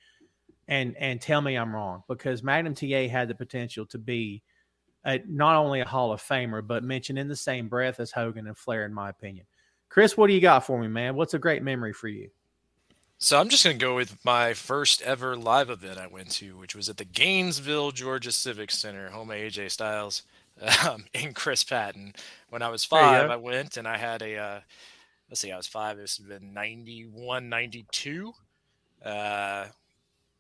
and tell me I'm wrong, because Magnum TA had the potential to be not only a Hall of Famer, but mentioned in the same breath as Hogan and Flair, in my opinion. Chris, what do you got for me, man? What's a great memory for you? So I'm just going to go with my first ever live event I went to, which was at the Gainesville, Georgia Civic Center, home of AJ Styles and Chris Patton. When I was 5, I went and I had a, let's see, I was 5. This would have been 91, 92.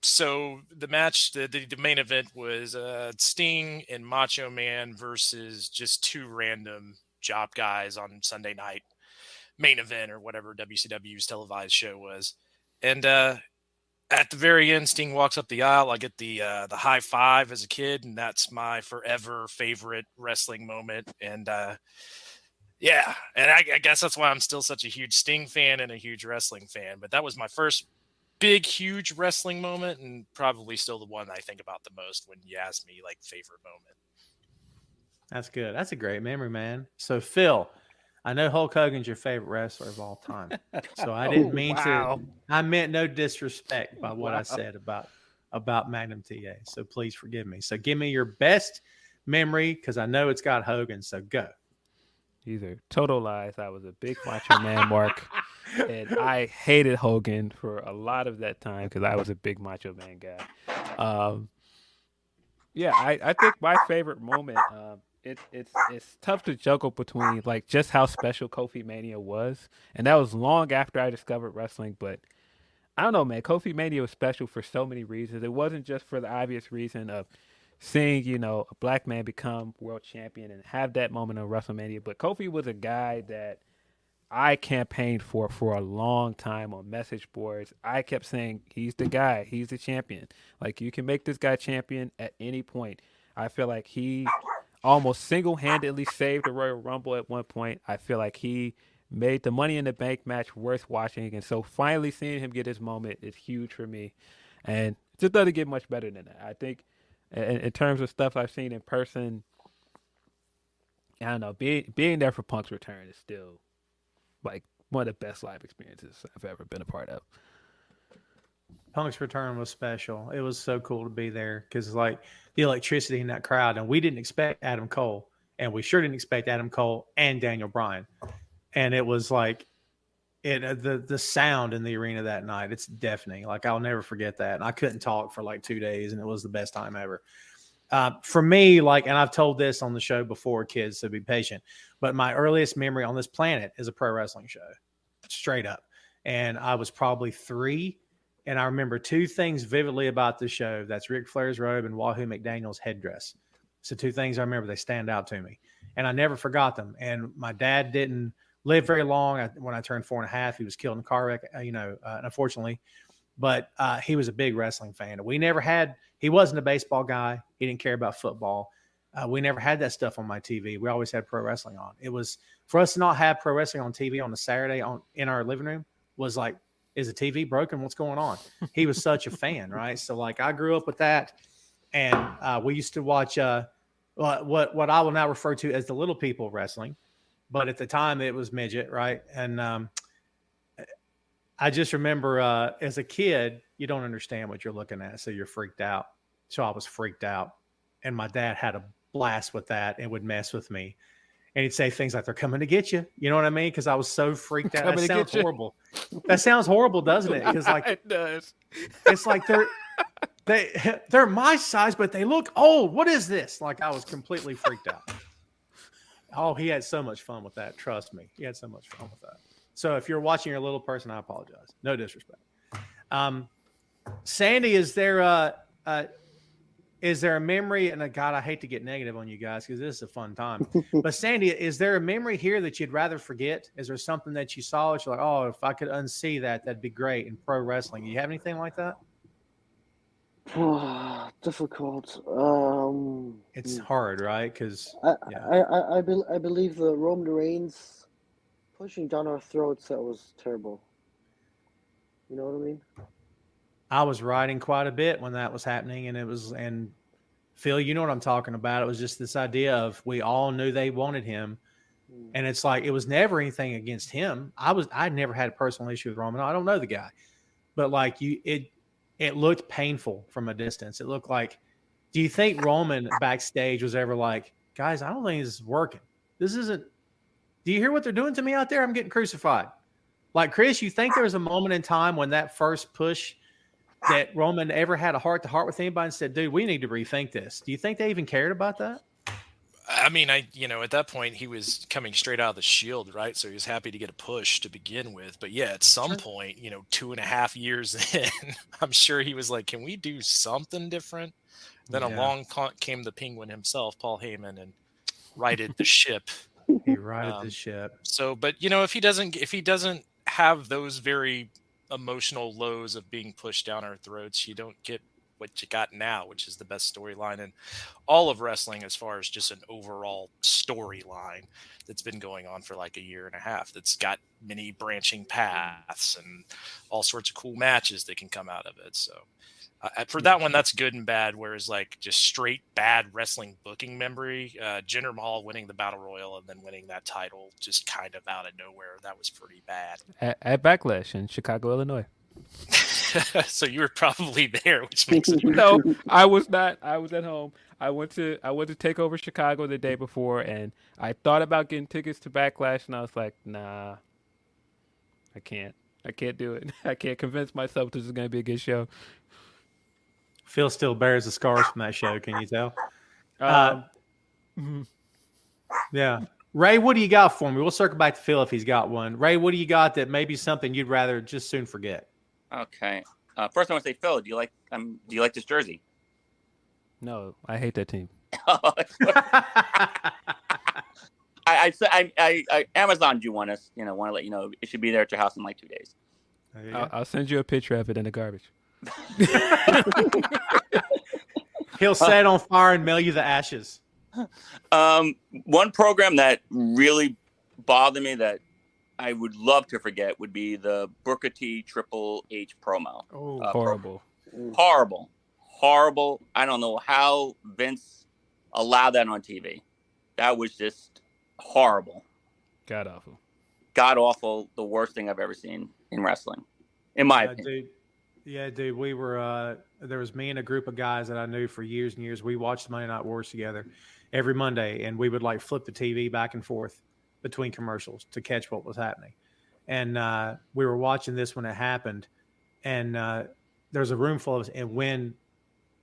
So the match, the main event was Sting and Macho Man versus just two random job guys on Sunday night main event or whatever WCW's televised show was. And at the very end, Sting walks up the aisle. I get the high five as a kid, and that's my forever favorite wrestling moment. And yeah, and I guess that's why I'm still such a huge Sting fan and a huge wrestling fan. But that was my first big, huge wrestling moment, and probably still the one I think about the most when you ask me, like, favorite moment. That's good. That's a great memory, man. So, Phil, I know Hulk Hogan's your favorite wrestler of all time. So I didn't mean to. I meant no disrespect by what I said about Magnum TA. So please forgive me. So give me your best memory, because I know it's got Hogan. So go. These are total lies. I was a big Macho Man Mark, and I hated Hogan for a lot of that time because I was a big Macho Man guy. Yeah, I think my favorite moment. It's tough to juggle between like just how special Kofi Mania was, and that was long after I discovered wrestling. But I don't know, man. Kofi Mania was special for so many reasons. It wasn't just for the obvious reason of seeing, a black man become world champion and have that moment on WrestleMania. But Kofi was a guy that I campaigned for a long time on message boards. I kept saying, he's the guy. He's the champion. Like, you can make this guy champion at any point. I feel like he almost single-handedly saved the Royal Rumble at one point. I feel like he made the Money in the Bank match worth watching. And so finally seeing him get his moment is huge for me. And it just doesn't get much better than that. I think in terms of stuff I've seen in person, I don't know, being there for Punk's return is still like one of the best live experiences I've ever been a part of. Punk's return was special. It was so cool to be there because, like, the electricity in that crowd, and we didn't expect Adam Cole, and we sure didn't expect Adam Cole and Daniel Bryan, and it was like the sound in the arena that night. It's deafening. Like, I'll never forget that. And I couldn't talk for like 2 days, and it was the best time ever. For me, like, and I've told this on the show before, kids, so be patient, but my earliest memory on this planet is a pro wrestling show, straight up. And I was probably 3. And I remember 2 things vividly about the show. That's Ric Flair's robe and Wahoo McDaniel's headdress. So 2 things I remember, they stand out to me. And I never forgot them. And my dad didn't live very long. When I turned 4.5, he was killed in a car wreck, unfortunately. But he was a big wrestling fan. He wasn't a baseball guy. He didn't care about football. We never had that stuff on my TV. We always had pro wrestling on. It was, for us to not have pro wrestling on TV on a Saturday in our living room was like, is the TV broken? What's going on? He was such a fan, right? So, like, I grew up with that, and we used to watch what I will now refer to as the little people wrestling, but at the time it was midget, right? And I just remember as a kid, you don't understand what you're looking at, so you're freaked out. So I was freaked out, and my dad had a blast with that and would mess with me. And he'd say things like, they're coming to get you. You know what I mean? Because I was so freaked out. That sounds horrible. That sounds horrible, doesn't it? Because, like, it does. It's like they're my size, but they look old. What is this? Like, I was completely freaked out. Oh, he had so much fun with that. Trust me. He had so much fun with that. So if you're watching your little person, I apologize. No disrespect. Sandy, is there a memory? And God, I hate to get negative on you guys because this is a fun time. But Sandy, is there a memory here that you'd rather forget? Is there something that you saw that you're like, oh, if I could unsee that, that'd be great in pro wrestling? Do you have anything like that? Difficult. It's hard, right? Because I believe the Roman Reigns pushing down our throats, that was terrible. You know what I mean? I was writing quite a bit when that was happening, and Phil, you know what I'm talking about. It was just this idea of we all knew they wanted him, and it's like it was never anything against him. I never had a personal issue with Roman. I don't know the guy, but like it looked painful from a distance. It looked like. Do you think Roman backstage was ever like, guys, I don't think this is working. This isn't. Do you hear what they're doing to me out there? I'm getting crucified. Like, Chris, you think there was a moment in time when that first push that Roman ever had a heart-to-heart with anybody and said, dude, we need to rethink this? Do you think they even cared about that? I mean, at that point, he was coming straight out of the Shield, right? So he was happy to get a push to begin with. But yeah, at some point, 2.5 years in, I'm sure he was like, can we do something different? Then along came the Penguin himself, Paul Heyman, and righted the ship. He righted the ship. So, but if he doesn't have those very emotional lows of being pushed down our throats, you don't get what you got now, which is the best storyline in all of wrestling as far as just an overall storyline that's been going on for like a year and a half. That's got many branching paths and all sorts of cool matches that can come out of it. So. For that one, that's good and bad. Whereas, like, just straight bad wrestling booking memory, Jinder Mahal winning the Battle Royal and then winning that title just kind of out of nowhere. That was pretty bad. At Backlash in Chicago, Illinois. So you were probably there, which makes it. No, I was not. I was at home. I went to take over Chicago the day before, and I thought about getting tickets to Backlash, and I was like, nah, I can't do it. I can't convince myself this is going to be a good show. Phil still bears the scars from that show. Can you tell? Yeah. Ray, what do you got for me? We'll circle back to Phil if he's got one. Ray, what do you got that may be something you'd rather just soon forget? Okay. First, I want to say, Phil, do you like this jersey? No, I hate that team. I Amazoned you want to let you know it should be there at your house in like 2 days. I'll send you a picture of it in the garbage. He'll set on fire and mail you the ashes. One program that really bothered me that I would love to forget would be the Booker T Triple H promo. Oh, horrible. Horrible. I don't know how Vince allowed that on TV. That was just horrible. God awful. The worst thing I've ever seen in wrestling, in my opinion. Dude, we were there was me and a group of guys that I knew for years and years. We watched Monday Night Wars together every Monday, and we would like flip the TV back and forth between commercials to catch what was happening. And we were watching this when it happened, and there's a room full of us. And when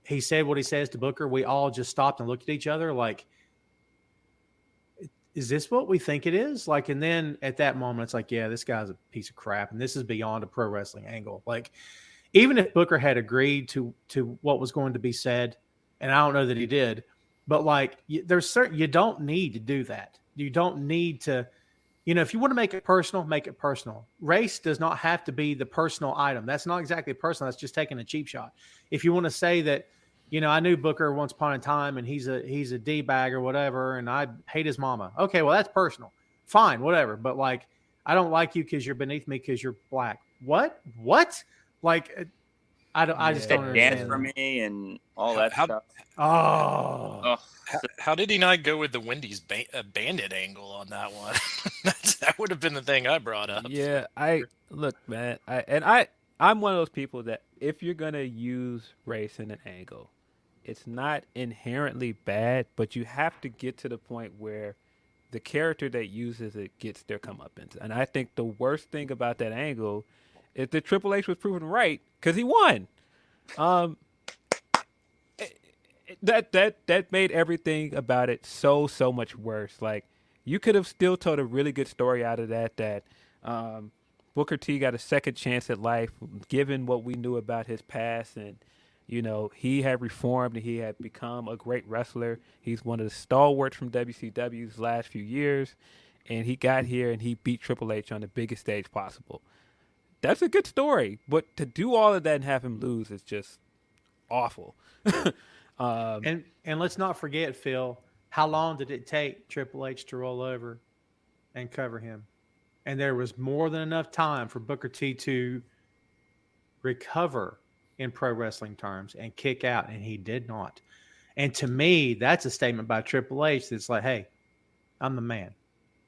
he said what he says to Booker, we all just stopped and looked at each other like, is this what we think it is? Like, and then at that moment, it's like, yeah, this guy's a piece of crap, and this is beyond a pro wrestling angle. Like, even if Booker had agreed to what was going to be said, and I don't know that he did, but like, there's certain, you don't need to do that. You don't need to, if you want to make it personal, make it personal. Race does not have to be the personal item. That's not exactly personal. That's just taking a cheap shot. If you want to say that, I knew Booker once upon a time and he's a D-bag or whatever, and I hate his mama. Okay, well, that's personal. Fine, whatever. But like, I don't like you because you're beneath me because you're black. What? Like, I just don't understand. Dance for me and all that stuff. Oh. How did he not go with the Wendy's bandit angle on that one? That would have been the thing I brought up. Yeah, look, man. I'm one of those people that if you're gonna use race in an angle, it's not inherently bad, but you have to get to the point where the character that uses it gets their comeuppance. And I think the worst thing about that angle is that Triple H was proven right because he won. That made everything about it so much worse. Like, you could have still told a really good story out of that Booker T got a second chance at life given what we knew about his past, and he had reformed and he had become a great wrestler. He's one of the stalwarts from WCW's last few years, and he got here and he beat Triple H on the biggest stage possible. That's a good story, but to do all of that and have him lose is just awful. And let's not forget, Phil, how long did it take Triple H to roll over and cover him? And there was more than enough time for Booker T to recover in pro wrestling terms and kick out, and he did not. And to me, that's a statement by Triple H that's like, hey, I'm the man.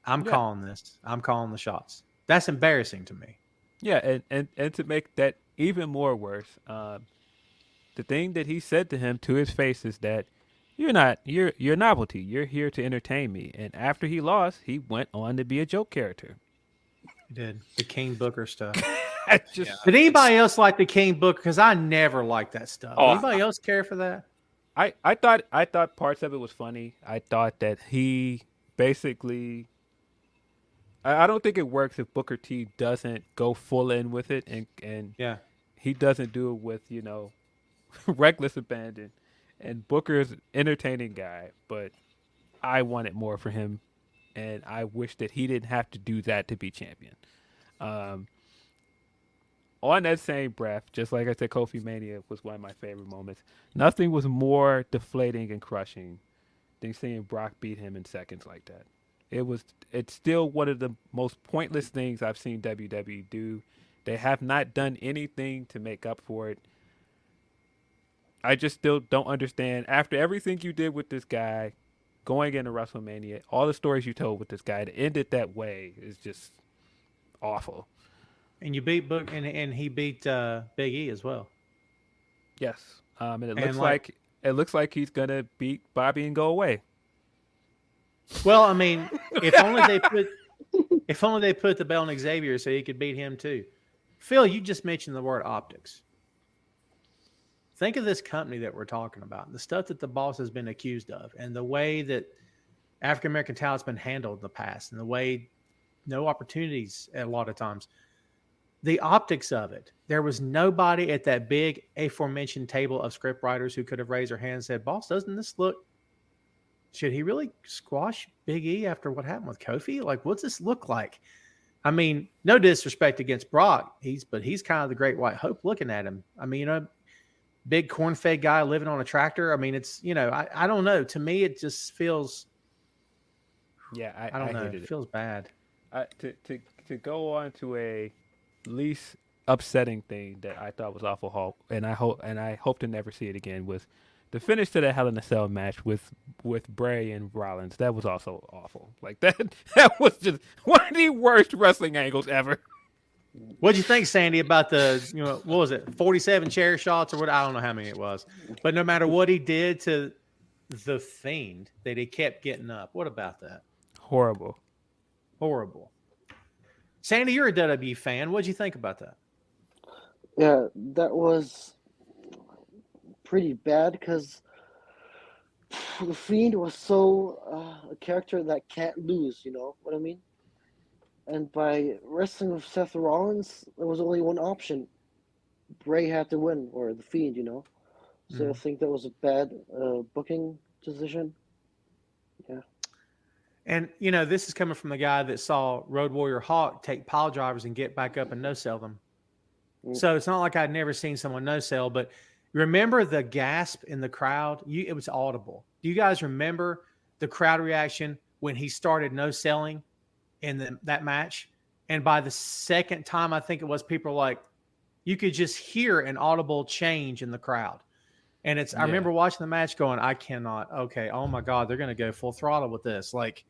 I'm calling this. I'm calling the shots. That's embarrassing to me. Yeah, and to make that even more worse, the thing that he said to him to his face is that you're a novelty. You're here to entertain me. And after he lost, he went on to be a joke character. He did. The King Booker stuff. Did Did anybody else like the King Booker? Because I never liked that stuff. Anybody else care for that? I thought parts of it was funny. I thought that he basically I don't think it works if Booker T doesn't go full in with it and he doesn't do it with, reckless abandon. And Booker's an entertaining guy, but I wanted more for him, and I wish that he didn't have to do that to be champion. On that same breath, just like I said, Kofi Mania was one of my favorite moments. Nothing was more deflating and crushing than seeing Brock beat him in seconds like that. It's still one of the most pointless things I've seen WWE do. They have not done anything to make up for it. I just still don't understand. After everything you did with this guy, going into WrestleMania, all the stories you told with this guy, to end it that way is just awful. And you beat Book, and he beat Big E as well. Yes, and it looks like he's gonna beat Bobby and go away. Well, I mean, if only they put the belt on Xavier so he could beat him too. Phil, you just mentioned the word optics. Think of this company that we're talking about, the stuff that the boss has been accused of, and the way that African American talent's been handled in the past, and the way no opportunities a lot of times. The optics of it. There was nobody at that big aforementioned table of script writers who could have raised their hand and said, boss, doesn't this look, should he really squash Big E after what happened with Kofi? Like, what's this look like? I mean, no disrespect against Brock, he's kind of the great white hope looking at him. I mean, big corn-fed guy living on a tractor. I mean, it's, I don't know. To me, it just feels, I don't know. It feels bad. To go on to a least upsetting thing that I thought was awful, and I hope to never see it again, was the finish to the Hell in a Cell match with Bray and Rollins. That was also awful. Like that was just one of the worst wrestling angles ever. What'd you think, Sandy, about the, what was it, 47 chair shots or what? I don't know how many it was. But no matter what he did to the Fiend, that he kept getting up. What about that? Horrible. Sandy, you're a WWE fan. What'd you think about that? Yeah, that was pretty bad because the Fiend was so a character that can't lose, you know what I mean? And by wrestling with Seth Rollins, there was only one option. Bray had to win, or the Fiend, So I think that was a bad booking decision. Yeah. And, this is coming from the guy that saw Road Warrior Hawk take pile drivers and get back up and no-sell them. So it's not like I'd never seen someone no-sell, but remember the gasp in the crowd? It was audible. Do you guys remember the crowd reaction when he started no-selling in that match? And by the second time, I think it was, people were like, you could just hear an audible change in the crowd. And I remember watching the match going, I cannot, okay, oh my God, they're going to go full throttle with this. Like,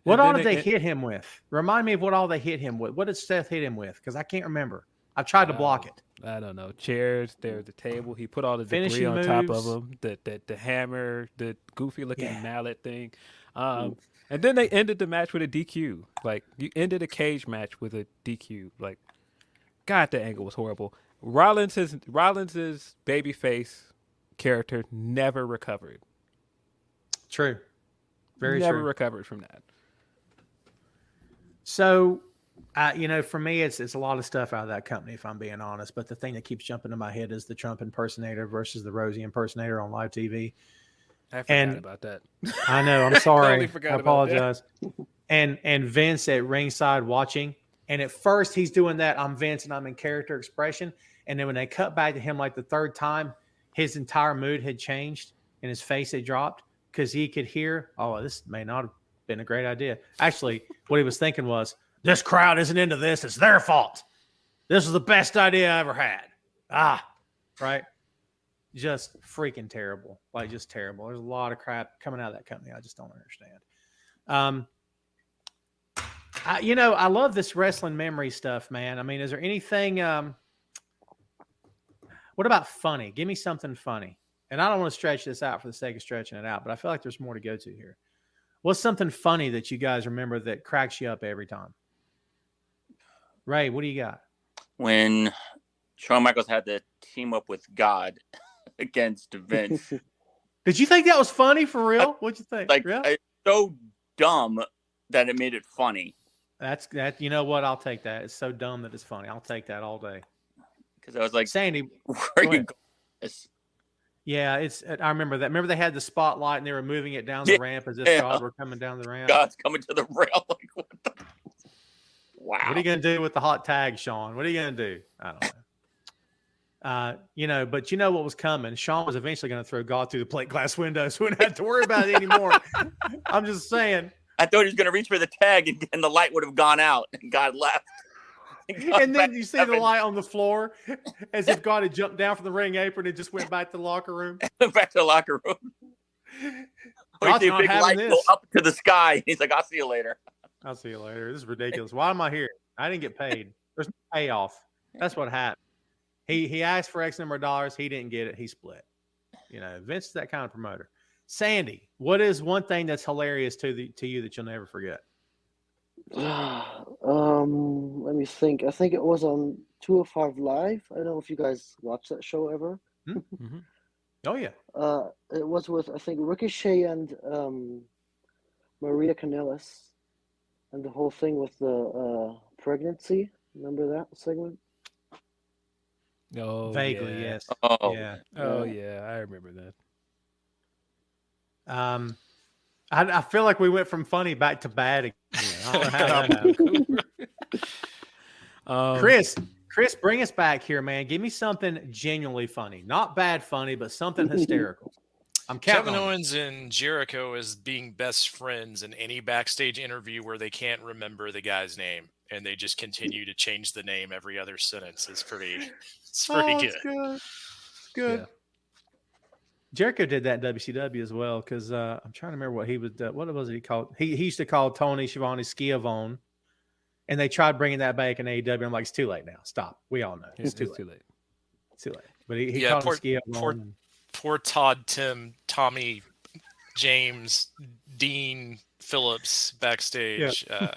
what all did they hit him with? Remind me of what all they hit him with. What did Seth hit him with? Because I can't remember. I tried to block it. I don't know. Chairs, there's the table. He put all the debris on top of him. The hammer, the goofy looking mallet thing. And then they ended the match with a DQ. Like, you ended a cage match with a DQ. Like, God, the angle was horrible. Rollins's babyface character never recovered. True. Very true. Never recovered from that. So, for me, it's a lot of stuff out of that company, if I'm being honest. But the thing that keeps jumping to my head is the Trump impersonator versus the Rosie impersonator on live TV. I forgot about that. I know. I'm sorry. Totally I apologize. And Vince at ringside watching. And at first, he's doing that. I'm Vince, and I'm in character expression. And then when they cut back to him like the third time, his entire mood had changed and his face had dropped because he could hear, oh, this may not have been a great idea. Actually, what he was thinking was, this crowd isn't into this. It's their fault. This is the best idea I ever had. Right? Just freaking terrible. Like, just terrible. There's a lot of crap coming out of that company I just don't understand. I love this wrestling memory stuff, man. I mean, is there anything what about funny? Give me something funny. And I don't want to stretch this out for the sake of stretching it out, but I feel like there's more to go to here. What's something funny that you guys remember that cracks you up every time? Ray, what do you got? When Shawn Michaels had to team up with God against Vince. Did you think that was funny for real? What'd you think? Like, Real? it's so dumb that it made it funny. That's that. You know what? I'll take that. It's so dumb that it's funny. I'll take that all day. Because I was like, Sandy, where are you going with this? yeah, I remember that. Remember they had the spotlight and they were moving it down the ramp as if God were coming down the ramp. God's coming to the rail. Like, what the? Wow. What are you going to do with the hot tag, Sean? What are you going to do? I don't know. But you know what was coming. Sean was eventually going to throw God through the plate glass window, so we didn't have to worry about it anymore. I'm just saying. I thought he was going to reach for the tag and the light would have gone out and God left. And then you see the light on the floor as if God had jumped down from the ring apron and just went back to the locker room. Back to the locker room. God's See a not big having light this. go up to the sky. He's like, I'll see you later. I'll see you later. This is ridiculous. Why am I here? I didn't get paid. There's no payoff. That's what happened. He asked for X number of dollars. He didn't get it. He split. Vince is that kind of promoter. Sandy, what is one thing that's hilarious to you that you'll never forget? Let me think. I think it was on 205 Live. I don't know if you guys watch that show ever. Mm-hmm. Oh yeah. It was with, I think, Ricochet and Maria Kanellis, and the whole thing with the pregnancy. Remember that segment? Oh, Vaguely, yeah. yes. Oh. Yeah. Oh, yeah. I remember that. I feel like we went from funny back to bad again. I don't know how that happened. Chris, bring us back here, man. Give me something genuinely funny. Not bad funny, but something hysterical. I'm counting Kevin on Owens and Jericho as being best friends in any backstage interview where they can't remember the guy's name and they just continue to change the name every other sentence is pretty good. It's good. Yeah. Jericho did that in WCW as well because I'm trying to remember what he was. What was it he called? He used to call Tony Schiavone Schiavone, and they tried bringing that back in AEW. I'm like, it's too late now. Stop. We all know it's too late. It's too late. But he called him Schiavone. Poor Todd, Tim, Tommy, James, Dean, Phillips backstage. Yeah.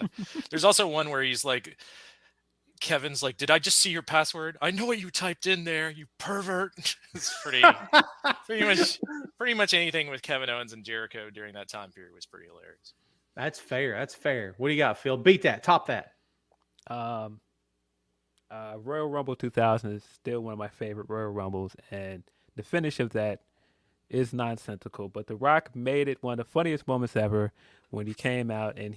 There's also one where he's like, Kevin's like, did I just see your password? I know what you typed in there, you pervert. It's pretty much anything with Kevin Owens and Jericho during that time period was pretty hilarious. That's fair. What do you got, Phil? Beat that. Top that. Royal Rumble 2000 is still one of my favorite Royal Rumbles, and the finish of that is nonsensical. But The Rock made it one of the funniest moments ever when he came out and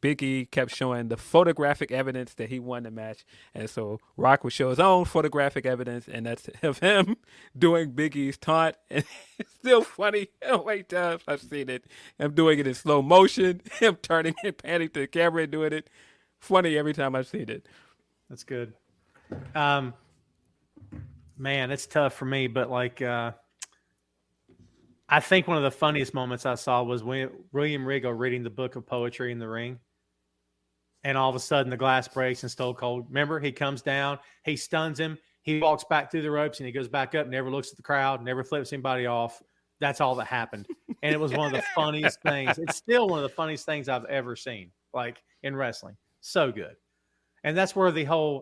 Big E kept showing the photographic evidence that he won the match. And so Rock would show his own photographic evidence, and that's of him doing Big E's taunt. And it's still funny. How many times I've seen it. Him doing it in slow motion, him turning and panning to the camera and doing it. Funny every time I've seen it. That's good. Man, it's tough for me, but I think one of the funniest moments I saw was when William Regal reading the book of poetry in the ring. And all of a sudden the glass breaks and Stone Cold, remember, he comes down, he stuns him, he walks back through the ropes and he goes back up, never looks at the crowd, never flips anybody off. That's all that happened. And it was one of the funniest things. It's still one of the funniest things I've ever seen, in wrestling. So good. And that's where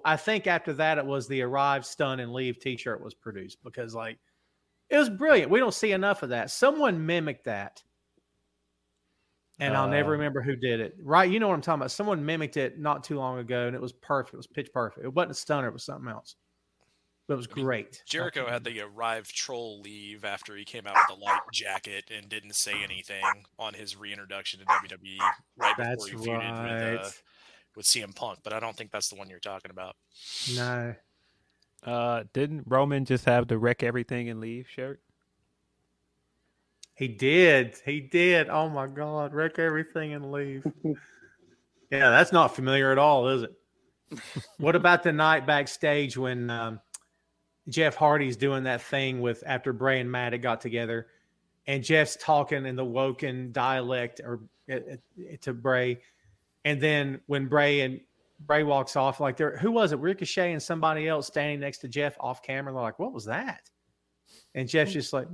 I think after that, it was the Arrive, Stun, and Leave t-shirt was produced because it was brilliant. We don't see enough of that. Someone mimicked that. And I'll never remember who did it. Right? You know what I'm talking about. Someone mimicked it not too long ago, and it was perfect. It was pitch perfect. It wasn't a stunner. It was something else. But it was great. Jericho had the Arrive Troll leave after he came out with the light jacket and didn't say anything on his reintroduction to WWE right before he feuded with CM Punk. But I don't think that's the one you're talking about. No. Didn't Roman just have the wreck everything and leave shirt? He did. Oh my God. Wreck everything and leave. Yeah, that's not familiar at all, is it? What about the night backstage when Jeff Hardy's doing that thing with after Bray and Matt had got together, and Jeff's talking in the Woken dialect or to Bray, and then when Bray walks off, like who was it? Ricochet and somebody else standing next to Jeff off camera. They're like, "What was that?" And Jeff's just like,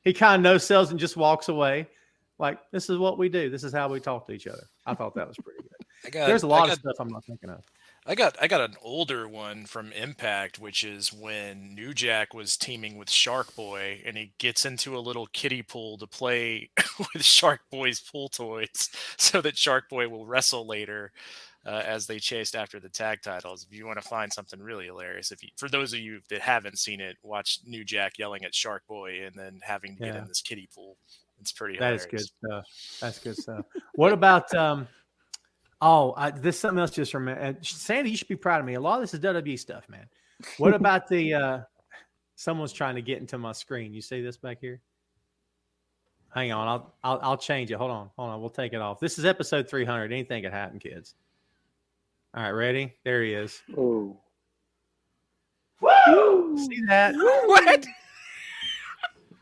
he kind of no-sells and just walks away. Like, this is what we do. This is how we talk to each other. I thought that was pretty good. There's a lot of stuff I'm not thinking of. I got an older one from Impact, which is when New Jack was teaming with Shark Boy, and he gets into a little kiddie pool to play with Shark Boy's pool toys, so that Shark Boy will wrestle later as they chased after the tag titles. If you want to find something really hilarious, for those of you that haven't seen it, watch New Jack yelling at Shark Boy and then having to get in this kiddie pool. It's pretty hilarious. That is good stuff. That's good stuff. What about this is something else just remember. Sandy, you should be proud of me. A lot of this is WWE stuff, man. What about the someone's trying to get into my screen. You see this back here? Hang on, I'll change it. Hold on. We'll take it off. This is episode 300. Anything could happen, kids. All right, ready? There he is. Oh. See that? What?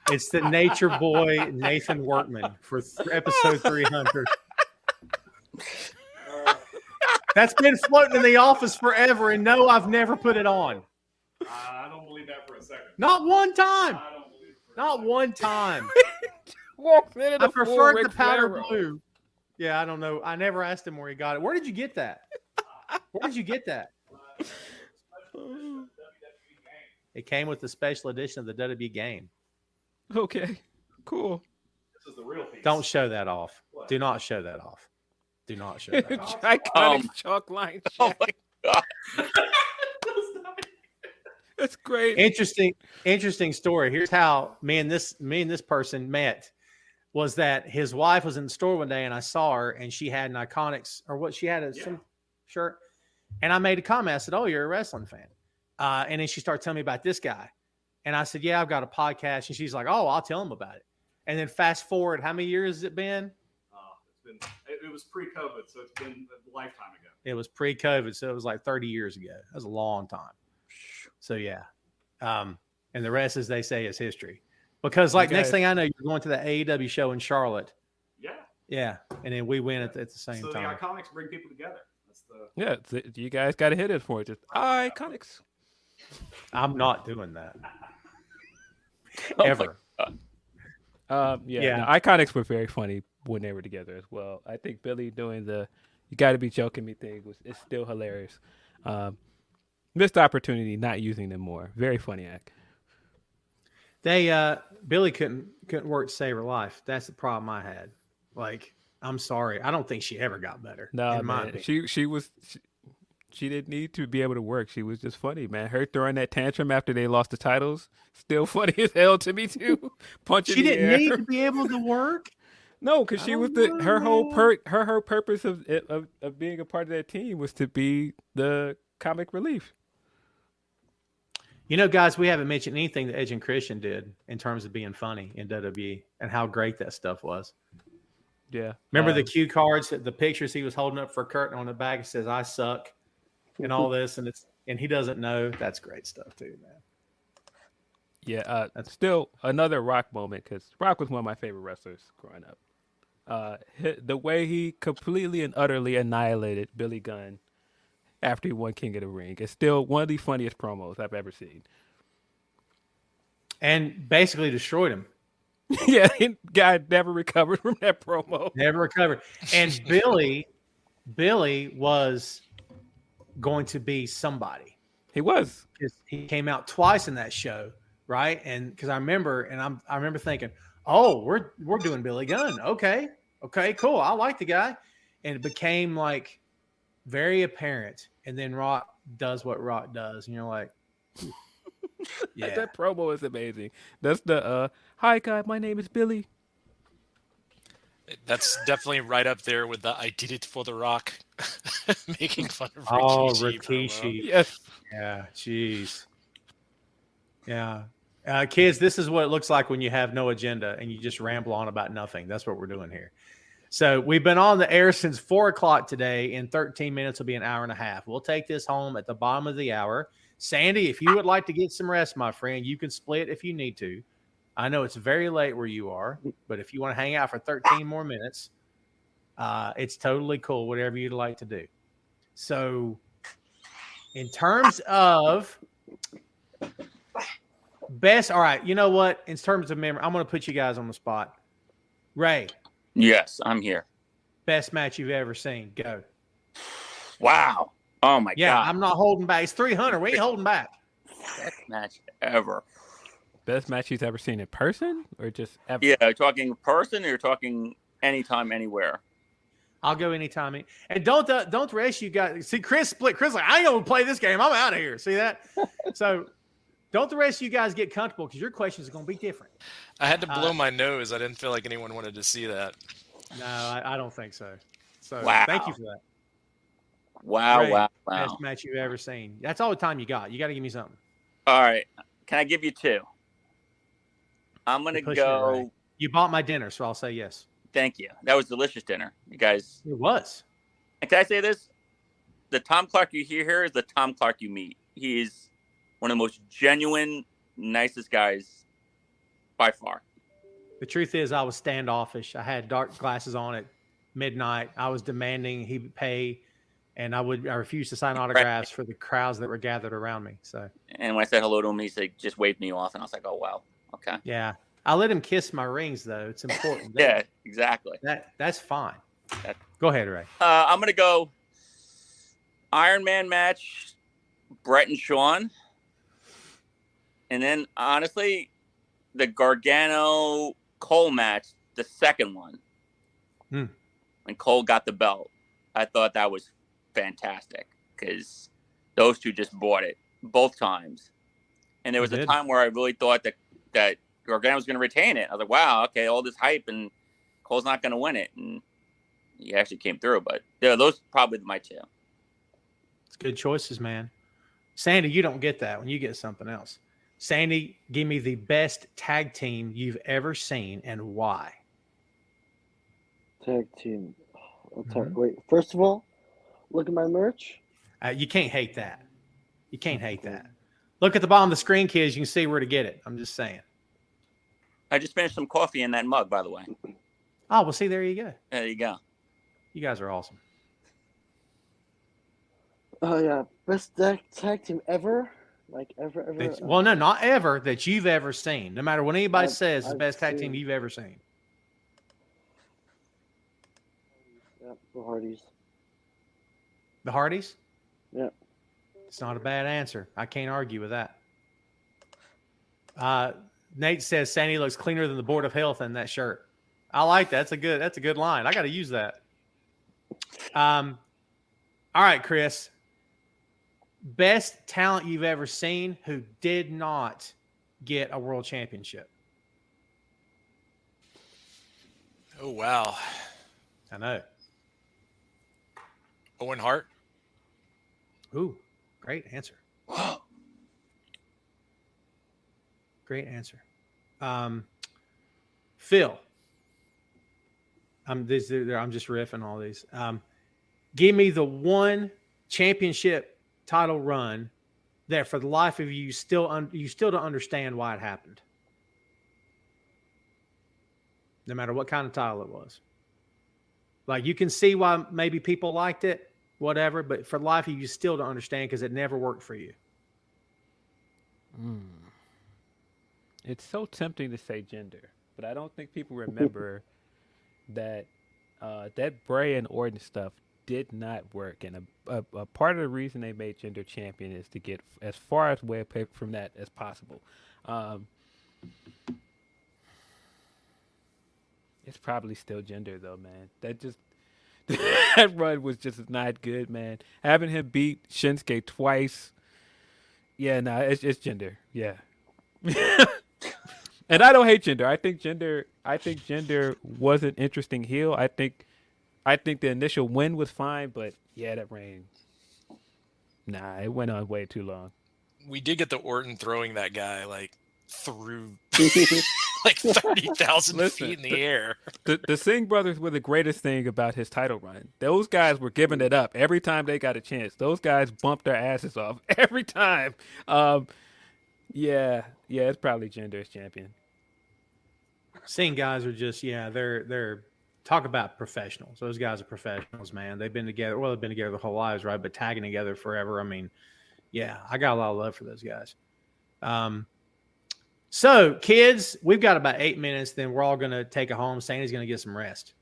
It's the Nature Boy Nathan Workman for episode 300. That's been floating in the office forever, and no, I've never put it on. I don't believe that for a second. Not one time. I don't believe it for a Not second. one time. I I preferred the powder blue. Yeah, I don't know. I never asked him where he got it. Where did you get that? Where did you get that? It came with the special edition of the WWE game. Okay, cool. This is the real piece. Don't show that off. Do not show that off. Do not show that off. Iconic chalk line. Oh my god. That's great. Interesting story. Here's how me and this person met. Was that his wife was in the store one day and I saw her and she had an Iconics or what she had some shirt, and I made a comment. I said, "Oh, you're a wrestling fan," and then she started telling me about this guy, and I said, "Yeah, I've got a podcast," and she's like, "Oh, I'll tell him about it." And then fast forward, how many years has it been? It was pre-COVID, so it's been a lifetime ago. It was pre-COVID, so it was like 30 years ago. That was a long time. So yeah, and the rest, as they say, is history. Because next thing I know, you're going to the AEW show in Charlotte. Yeah. Yeah, and then we win at the same So time. the Iconics bring people together. That's the You guys got to hit it for it. Just Iconics. I'm not doing that. Oh my Ever. God. Yeah. No, Iconics were very funny when they were together as well. I think Billy doing the "you got to be joking me" thing is still hilarious. Missed opportunity not using them more. Very funny act. They Billy couldn't work to save her life. That's the problem I had. Like, I'm sorry. I don't think she ever got better. No, in my man. opinion. She didn't need to be able to work. She was just funny, man. Her throwing that tantrum after they lost the titles, still funny as hell to me too. Punching She the didn't air. need to be able to work. No, because she was her whole purpose of being a part of that team was to be the comic relief. You know, guys, we haven't mentioned anything that Edge and Christian did in terms of being funny in WWE and how great that stuff was. Yeah. Remember the cue cards, the pictures he was holding up for Kurt, and on the back it says "I suck" and all this, and he doesn't know. That's great stuff too, man. Yeah, that's still another Rock moment because Rock was one of my favorite wrestlers growing up. The way he completely and utterly annihilated Billy Gunn after he won King of the Ring is still one of the funniest promos I've ever seen. And basically destroyed him. Yeah, guy never recovered from that promo. Never recovered. And Billy was going to be somebody. He was. He came out twice in that show, right? And because I remember thinking, "Oh, we're doing Billy Gunn. Okay, cool. I like the guy." And it became like very apparent. And then Rock does what Rock does, and you're like, "Yeah, That promo is amazing." That's the "Hi, guy, my name is Billy." That's definitely right up there with the "I did it for the Rock," making fun of Rikishi. Oh, promo. Rikishi. Yes. Yeah, jeez. Yeah. Kids, this is what it looks like when you have no agenda and you just ramble on about nothing. That's what we're doing here. So we've been on the air since 4 o'clock today. In 13 minutes will be an hour and a half. We'll take this home at the bottom of the hour. Sandy, if you would like to get some rest, my friend, you can split if you need to. I know it's very late where you are, but if you want to hang out for 13 more minutes, it's totally cool, whatever you'd like to do. So in terms of best, all right, you know what? In terms of memory, I'm going to put you guys on the spot. Ray. Yes, I'm here. Best match you've ever seen. Go. Wow. Oh, my God. Yeah, I'm not holding back. It's 300. We ain't holding back. Best match ever. Best match he's ever seen in person or just ever? Yeah, you're talking person or you're talking anytime, anywhere? I'll go anytime. And don't the rest you guys see Chris split. Chris like, I ain't gonna play this game. I'm out of here. See that? So don't the rest of you guys get comfortable because your questions are gonna be different. I had to blow my nose. I didn't feel like anyone wanted to see that. No, I don't think so. So Wow. Thank you for that. Wow, Ray, wow. Best match you've ever seen. That's all the time you got. You got to give me something. All right. Can I give you two? I'm going to go. You bought my dinner, so I'll say yes. Thank you. That was delicious dinner. You guys. It was. And can I say this? The Tom Clark you hear here is the Tom Clark you meet. He is one of the most genuine, nicest guys by far. The truth is I was standoffish. I had dark glasses on at midnight. I was demanding he pay, and I refused to sign autographs for the crowds that were gathered around me. So. And when I said hello to him, he said, just waved me off. And I was like, oh, wow. Okay. Yeah. I let him kiss my rings, though. It's important. Yeah, exactly. That's fine. Go ahead, Ray. I'm going to go Iron Man match, Brett and Shawn. And then, honestly, the Gargano-Cole match, the second one, when Cole got the belt. I thought that was fantastic because those two just bought it both times. And there was a time where I really thought that Gargano was going to retain it. I was like, wow, okay, all this hype and Cole's not going to win it. And he actually came through. But yeah, those are probably my two. It's good choices, man. Sandy, you don't get that when you get something else. Sandy, give me the best tag team you've ever seen and why. Tag team. Wait, first of all, look at my merch. You can't hate that. You can't hate that. Look at the bottom of the screen, kids. You can see where to get it. I'm just saying. I just finished some coffee in that mug, by the way. Oh, well, see, there you go. There you go. You guys are awesome. Oh, yeah. Best tag team ever? Like, ever? Well, no, not ever that you've ever seen. No matter what anybody says, the best tag team you've ever seen. Yeah, the Hardys. The Hardys? Yeah. It's not a bad answer. I can't argue with that. Nate says Sandy looks cleaner than the Board of Health in that shirt. I like that. That's a good line. I got to use that. All right, Chris. Best talent you've ever seen who did not get a world championship. Oh, wow. I know. Owen Hart. Ooh, great answer. Great answer. Phil. I'm just riffing all these. Give me the one championship title run that for the life of you still don't understand why it happened. No matter what kind of title it was. Like you can see why maybe people liked it, whatever, but for the life of you still don't understand because it never worked for you. It's so tempting to say gender, but I don't think people remember that that Bray and Orton stuff did not work. And a part of the reason they made gender champion is to get as far away from that as possible. It's probably still gender though, man. That run was just not good, man. Having him beat Shinsuke twice. Yeah, no, it's gender. Yeah. And I don't hate gender. I think gender was an interesting heel. I think the initial win was fine, but yeah, that reign. Nah, it went on way too long. We did get the Orton throwing that guy like through like 30,000 Listen, feet in the air. The Singh brothers were the greatest thing about his title run. Those guys were giving it up every time they got a chance. Those guys bumped their asses off every time. Yeah, it's probably Jinder as champion. Seeing guys are just they're talk about professionals. Those guys are professionals, man. They've been together. Well, they've been together their whole lives, right? But tagging together forever. I mean, yeah, I got a lot of love for those guys. So, kids, we've got about 8 minutes. Then we're all going to take it home. Sandy's going to get some rest.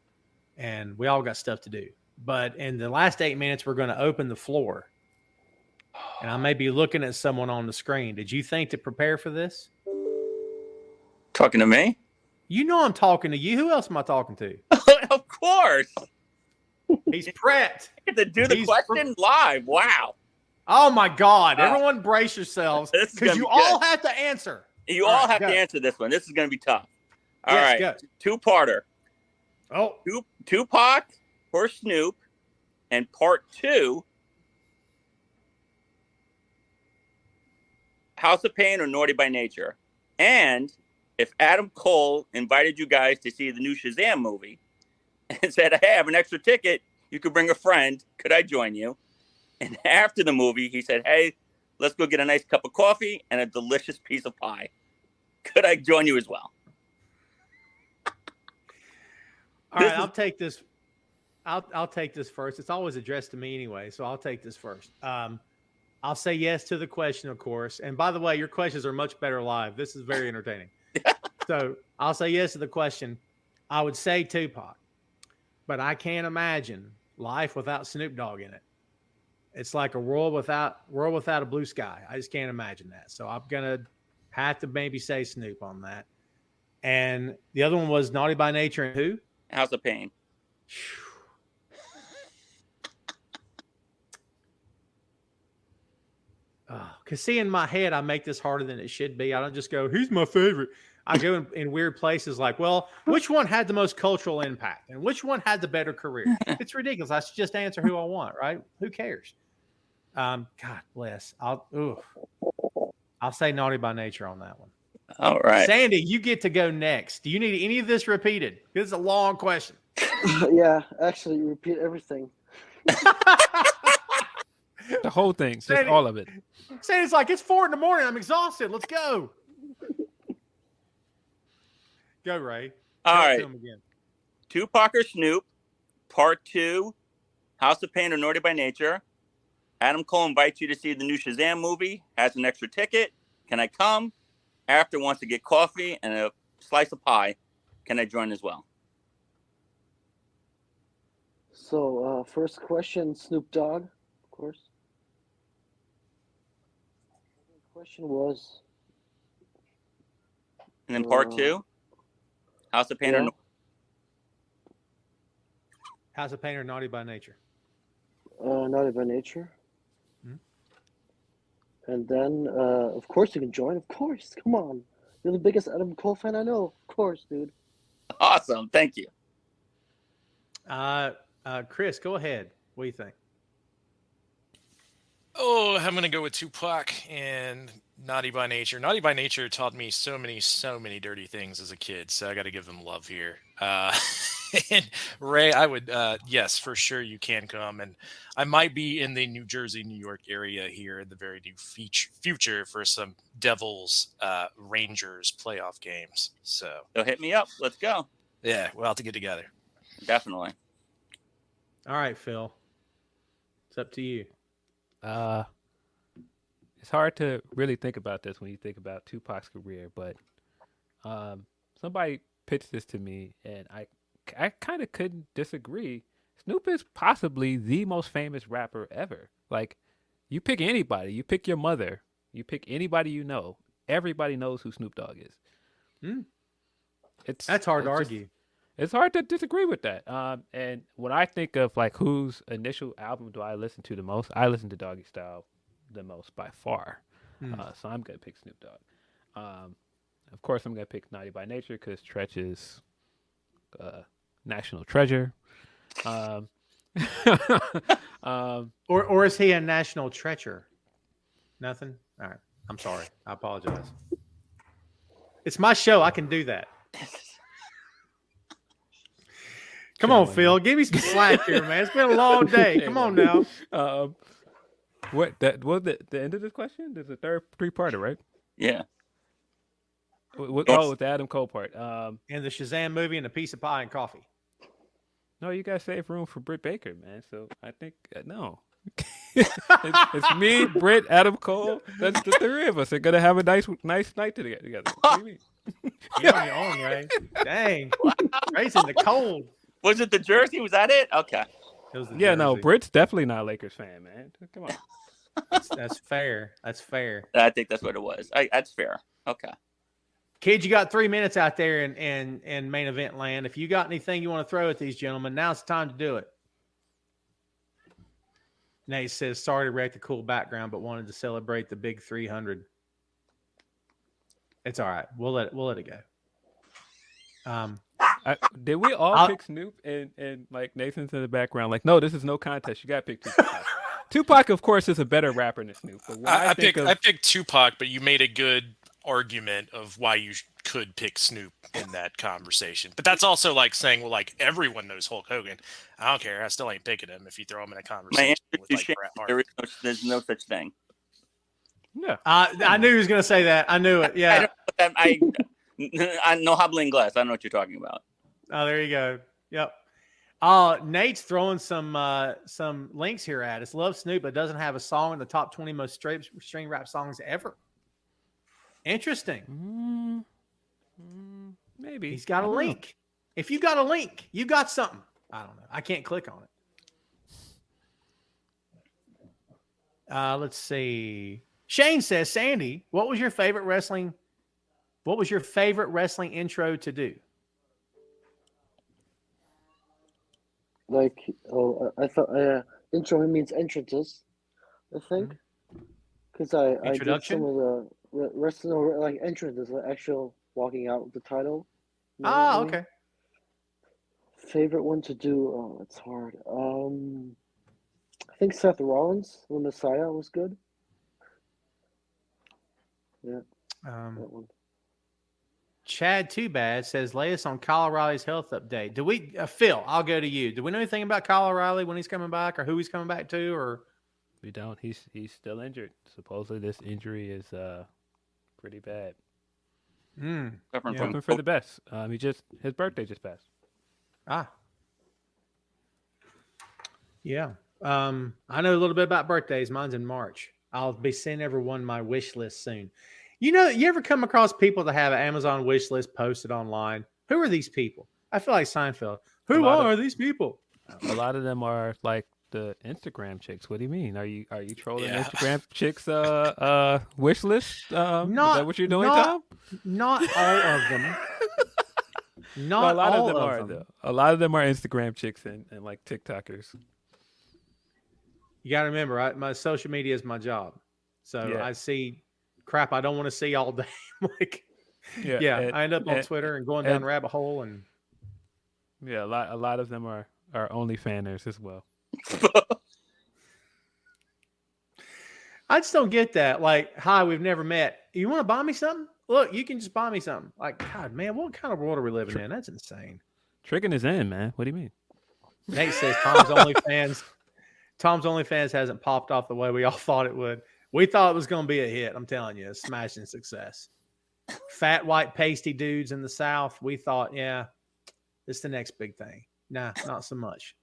And we all got stuff to do. But in the last 8 minutes, we're going to open the floor. And I may be looking at someone on the screen. Did you think to prepare for this? Talking to me? You know I'm talking to you. Who else am I talking to? Of course. He's prepped. I get to do the question live. Wow. Oh, my God. Everyone brace yourselves because you all have to answer. You all have to answer this one. This is going to be tough. All right. Go. Two-parter. Oh. Tupac or Snoop. And part 2, House of Pain or Naughty by Nature. And if Adam Cole invited you guys to see the new Shazam movie and said, hey, I have an extra ticket, you could bring a friend. Could I join you? And after the movie, he said, hey, let's go get a nice cup of coffee and a delicious piece of pie. Could I join you as well? All right, I'll take this. I'll take this first. It's always addressed to me anyway, so I'll take this first. I'll say yes to the question, of course. And by the way, your questions are much better live. This is very entertaining. So I'll say yes to the question. I would say Tupac, but I can't imagine life without Snoop Dogg in it. It's like a world without a blue sky. I just can't imagine that. So I'm gonna have to maybe say Snoop on that. And the other one was Naughty by Nature and who? House of Pain. Because see, in my head, I make this harder than it should be. I don't just go, he's my favorite. I go in weird places like, well, which one had the most cultural impact? And which one had the better career? It's ridiculous. I should just answer who I want, right? Who cares? God bless. I'll say Naughty by Nature on that one. All right. Sandy, you get to go next. Do you need any of this repeated? This is a long question. Yeah, actually, repeat everything. The whole thing, just Sandy, all of it. Sandy's like, it's 4 a.m. I'm exhausted. Let's go. Go, Ray. All Tell it right. to him again. Tupac or Snoop. Part 2, House of Pain or Naughty by Nature. Adam Cole invites you to see the new Shazam movie. Has an extra ticket. Can I come? After wants to get coffee and a slice of pie. Can I join as well? So, first question, Snoop Dogg, of course. Question was. And then part 2, House of Pain or House of Pain or Naughty by Nature? Naughty by Nature. Mm-hmm. And then, of course, you can join. Of course, come on. You're the biggest Adam Cole fan I know. Of course, dude. Awesome. Thank you. Chris, go ahead. What do you think? Oh, I'm going to go with Tupac and Naughty by Nature. Naughty by Nature taught me so many dirty things as a kid, so I got to give them love here. And Ray, I would, yes, for sure you can come. And I might be in the New Jersey, New York area here in the very near future for some Devils Rangers playoff games. So hit me up. Let's go. Yeah, we'll have to get together. Definitely. All right, Phil. It's up to you. It's hard to really think about this when you think about Tupac's career, but somebody pitched this to me, and I kind of couldn't disagree. Snoop is possibly the most famous rapper ever. Like, you pick anybody, you pick your mother, you pick anybody you know, everybody knows who Snoop Dogg is. That's hard to argue. It's hard to disagree with that. And when I think of like whose initial album do I listen to the most, I listen to Doggy Style the most by far. So I'm gonna pick Snoop Dogg. Of course, I'm gonna pick Naughty by Nature because Tretch is national treasure. Or is he a national treacher? Nothing. All right. I'm sorry. I apologize. It's my show. I can do that. Come on, Phil. Give me some slack here, man. It's been a long day. Come on now. What that was the end of this question? There's a third three-parter, right? Yeah. With the Adam Cole part. And the Shazam movie and a piece of pie and coffee. No, you gotta save room for Britt Baker, man. So I think no. it's me, Britt, Adam Cole. That's the three of us. They're gonna have a nice night together. What do you mean? You're on your own, Ray. Dang. Ray's in the cold. Was it the jersey? Was that it? Okay. Yeah, no, Britt's definitely not a Lakers fan, man. Come on. That's fair. That's fair. I think that's what it was. That's fair. Okay. Kids, you got 3 minutes out there in main event land. If you got anything you want to throw at these gentlemen, now's the time to do it. Nate says, sorry to wreck the cool background, but wanted to celebrate the big 300. It's all right. We'll let it go. Did we all pick Snoop and like Nathan's in the background? Like, no, this is no contest. You got to pick Tupac. Tupac, of course, is a better rapper than Snoop. But I picked Tupac, but you made a good argument of why you could pick Snoop in that conversation. But that's also like saying, well, like everyone knows Hulk Hogan. I don't care. I still ain't picking him if you throw him in a conversation with like Bret Hart. There's no such thing. Yeah, I knew he was going to say that. I knew it. Yeah, I no habla inglés. I don't know what you're talking about. Oh, there you go. Yep. Nate's throwing some links here at us. Love Snoop, but doesn't have a song in the top 20 most string rap songs ever. Interesting. Maybe he's got a link. If you got a link, you got something. I don't know. I can't click on it. Let's see. Shane says, Sandy, what was your favorite wrestling intro to do? Like, I thought intro means entrances, I think, because I did some of the wrestling like entrances, like actual walking out with the title. You know what I mean? Okay. Favorite one to do? Oh, it's hard. I think Seth Rollins, The Messiah, was good. Yeah. That one. Chad Too Bad says, lay us on Kyle O'Reilly's health update. Do we, Phil, I'll go to you. Do we know anything about Kyle O'Reilly when he's coming back or who he's coming back to? Or we don't. He's still injured. Supposedly this injury is pretty bad. Hoping for the best. His birthday just passed. Yeah. I know a little bit about birthdays. Mine's in March. I'll be sending everyone my wish list soon. You know, you ever come across people that have an Amazon wish list posted online? Who are these people? I feel like Seinfeld. Who are these people? A lot of them are like the Instagram chicks. What do you mean? Are you trolling Instagram chicks wish list? Is that what you're doing, Tom? Not all of them. Not a lot all of them are though. A lot of them are Instagram chicks and like TikTokers. You got to remember, my social media is my job. So I see crap I don't want to see all day. I end up on Twitter and going down rabbit hole and a lot of them are OnlyFanners as well. I just don't get that. Like, hi, we've never met. You want to buy me something? Look, you can just buy me something. Like, God, man, what kind of world are we living in? That's insane. Tricking is in, man. What do you mean? Nate says Tom's OnlyFans hasn't popped off the way we all thought it would. We thought it was going to be a hit. I'm telling you, a smashing success. Fat, white, pasty dudes in the South. We thought, this is the next big thing. Nah, not so much.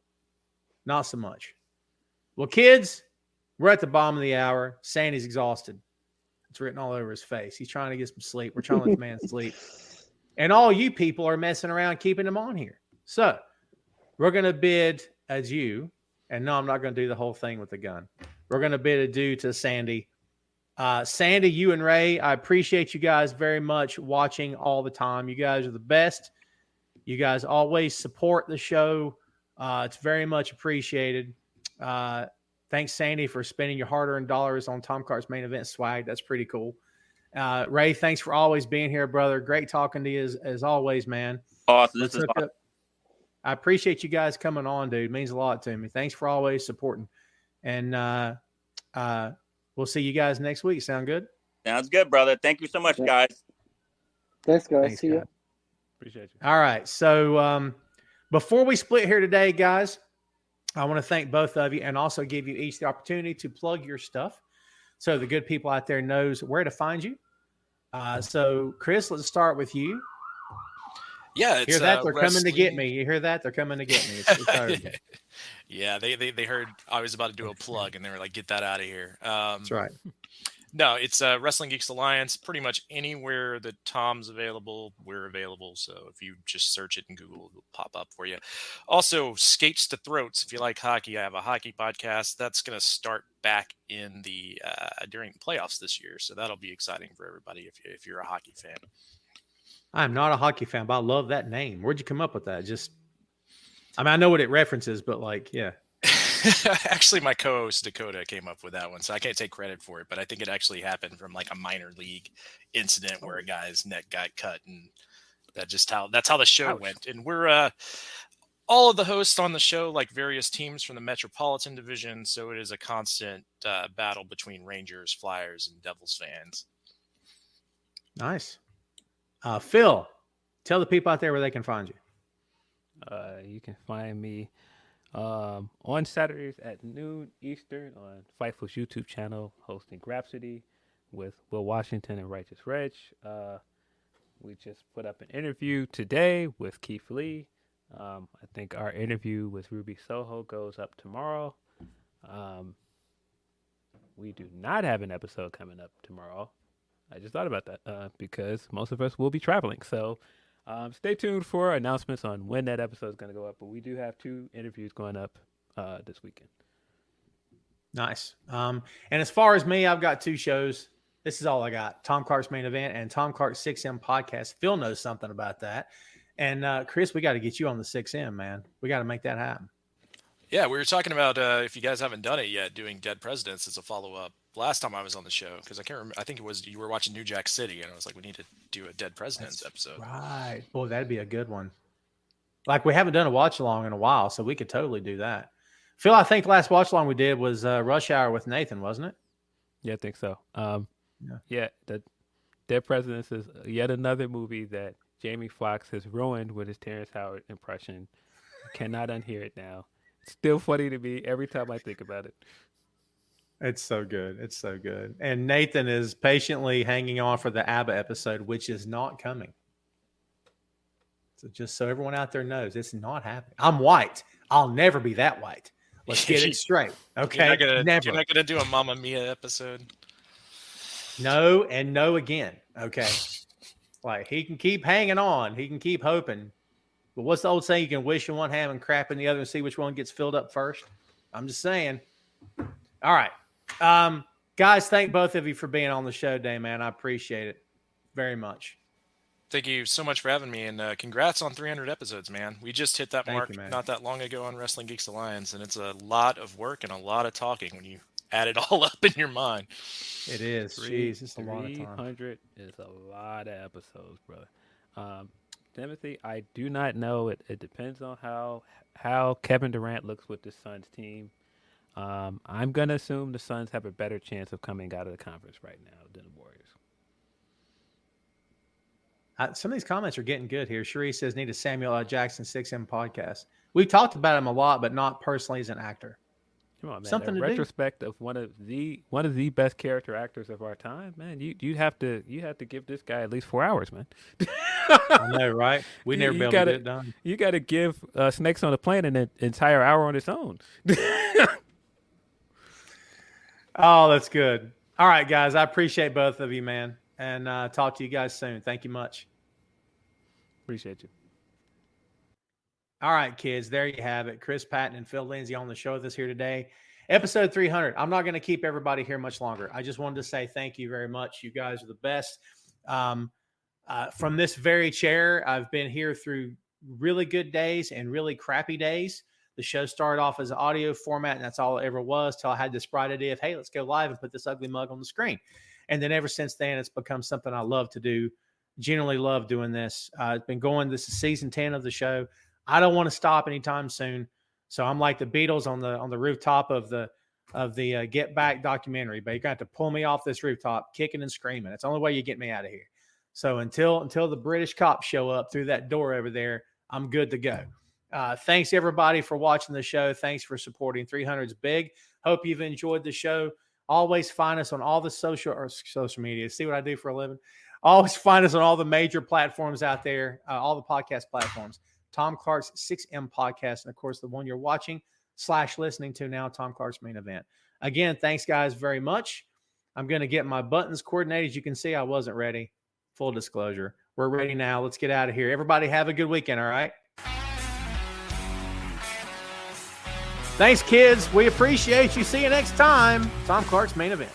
Not so much. Well, kids, we're at the bottom of the hour. Sandy's exhausted. It's written all over his face. He's trying to get some sleep. We're trying to let the man sleep. And all you people are messing around keeping him on here. So we're going to bid adieu. And no, I'm not going to do the whole thing with the gun. We're going to bid adieu to Sandy. Sandy, you and Ray, I appreciate you guys very much watching all the time. You guys are the best. You guys always support the show. It's very much appreciated. Thanks, Sandy, for spending your hard-earned dollars on Tom Cart's main event swag. That's pretty cool. Ray, thanks for always being here, brother. Great talking to you as always, man. Awesome. This is awesome. I appreciate you guys coming on, dude. It means a lot to me. Thanks for always supporting. And we'll see you guys next week. Sound good? Sounds good, brother. Thank you so much, guys. Thanks, guys. Thanks, See you. guys. Appreciate you. All right. So before we split here today, guys, I want to thank both of you and also give you each the opportunity to plug your stuff so the good people out there knows where to find you. So, Chris, let's start with you. Yeah, it's Hear that? They're coming to get wrestling- me. You hear that? They're coming to get me. It's terrible. Yeah, they heard I was about to do a plug, and they were like, "Get that out of here." That's right. No, it's Wrestling Geeks Alliance. Pretty much anywhere that Tom's available, we're available. So if you just search it in Google, it'll pop up for you. Also, Skates to Throats. If you like hockey, I have a hockey podcast that's going to start back in the during the playoffs this year. So that'll be exciting for everybody if you're a hockey fan. I'm not a hockey fan, but I love that name. Where'd you come up with that? I know what it references, but yeah. Actually, my co-host Dakota came up with that one, so I can't take credit for it. But I think it actually happened from like a minor league incident where a guy's neck got cut, and that's how the show went. And we're all of the hosts on the show, like various teams from the Metropolitan Division, so it is a constant battle between Rangers, Flyers, and Devils fans. Nice. Phil, tell the people out there where they can find you. You can find me on Saturdays at noon Eastern on Fightful's YouTube channel, hosting Grapsody with Will Washington and Righteous Reg. We just put up an interview today with Keith Lee. I think our interview with Ruby Soho goes up tomorrow. We do not have an episode coming up tomorrow. I just thought about that because most of us will be traveling. So stay tuned for announcements on when that episode is going to go up. But we do have 2 interviews going up this weekend. Nice. And as far as me, I've got 2 shows. This is all I got. Tom Clark's Main Event and Tom Clark's 6M podcast. Phil knows something about that. And Chris, we got to get you on the 6M, man. We got to make that happen. Yeah, we were talking about if you guys haven't done it yet, doing Dead Presidents as a follow-up. Last time I was on the show, because I can't remember. I think it was you were watching New Jack City, and I was like, we need to do a Dead Presidents episode. Right. Boy, that'd be a good one. Like, we haven't done a watch-along in a while, so we could totally do that. Phil, I think the last watch-along we did was Rush Hour with Nathan, wasn't it? Yeah, I think so. Yeah, the Dead Presidents is yet another movie that Jamie Foxx has ruined with his Terrence Howard impression. I cannot unhear it now. It's still funny to me every time I think about it. It's so good. It's so good. And Nathan is patiently hanging on for the ABBA episode, which is not coming. So just so everyone out there knows, it's not happening. I'm white. I'll never be that white. Let's get it straight. Okay. You're not gonna do a Mamma Mia episode. No and no again. Okay. Like, he can keep hanging on. He can keep hoping. But what's the old saying? You can wish in one hand and crap in the other and see which one gets filled up first. I'm just saying. All right. Guys, thank both of you for being on the show today, man. I appreciate it very much. Thank you so much for having me, and congrats on 300 episodes, man. We just hit that mark not that long ago on Wrestling Geeks Alliance, and it's a lot of work and a lot of talking when you add it all up in your mind. It is. Jeez, it's a lot of time. 300 is a lot of episodes, brother. Timothy, I do not know. It depends on how Kevin Durant looks with the Suns team. I'm going to assume the Suns have a better chance of coming out of the conference right now than the Warriors. Some of these comments are getting good here. Cherie says, need a Samuel L. Jackson 6M podcast. We've talked about him a lot, but not personally as an actor. Come on, man. Something in to retrospect of one of the best character actors of our time, man. You have to give this guy at least 4 hours, man. I know, right? We never be able to get it done. You got to give Snakes on a Plane an entire hour on its own. Oh, that's good. All right, guys. I appreciate both of you, man. And talk to you guys soon. Thank you much. Appreciate you. All right, kids. There you have it. Chris Patton and Phil Lindsey on the show with us here today. Episode 300. I'm not going to keep everybody here much longer. I just wanted to say thank you very much. You guys are the best. From this very chair, I've been here through really good days and really crappy days. The show started off as an audio format, and that's all it ever was till I had this bright idea of, hey, let's go live and put this ugly mug on the screen. And then ever since then, it's become something I love to do. Genuinely love doing this. It's been going. This is season 10 of the show. I don't want to stop anytime soon. So I'm like the Beatles on the rooftop of the Get Back documentary. But you're going to have to pull me off this rooftop, kicking and screaming. It's the only way you get me out of here. So until the British cops show up through that door over there, I'm good to go. Thanks everybody for watching the show. Thanks for supporting 300's big. Hope you've enjoyed the show. Always find us on all the social media. See what I do for a living? Always find us on all the major platforms out there, all the podcast platforms. Tom Clark's 6M podcast, and of course the one you're watching / listening to now, Tom Clark's Main Event. Again, thanks guys very much. I'm going to get my buttons coordinated. As you can see, I wasn't ready. Full disclosure. We're ready now. Let's get out of here. Everybody have a good weekend, all right? Thanks, kids. We appreciate you. See you next time. Tom Clark's Main Event.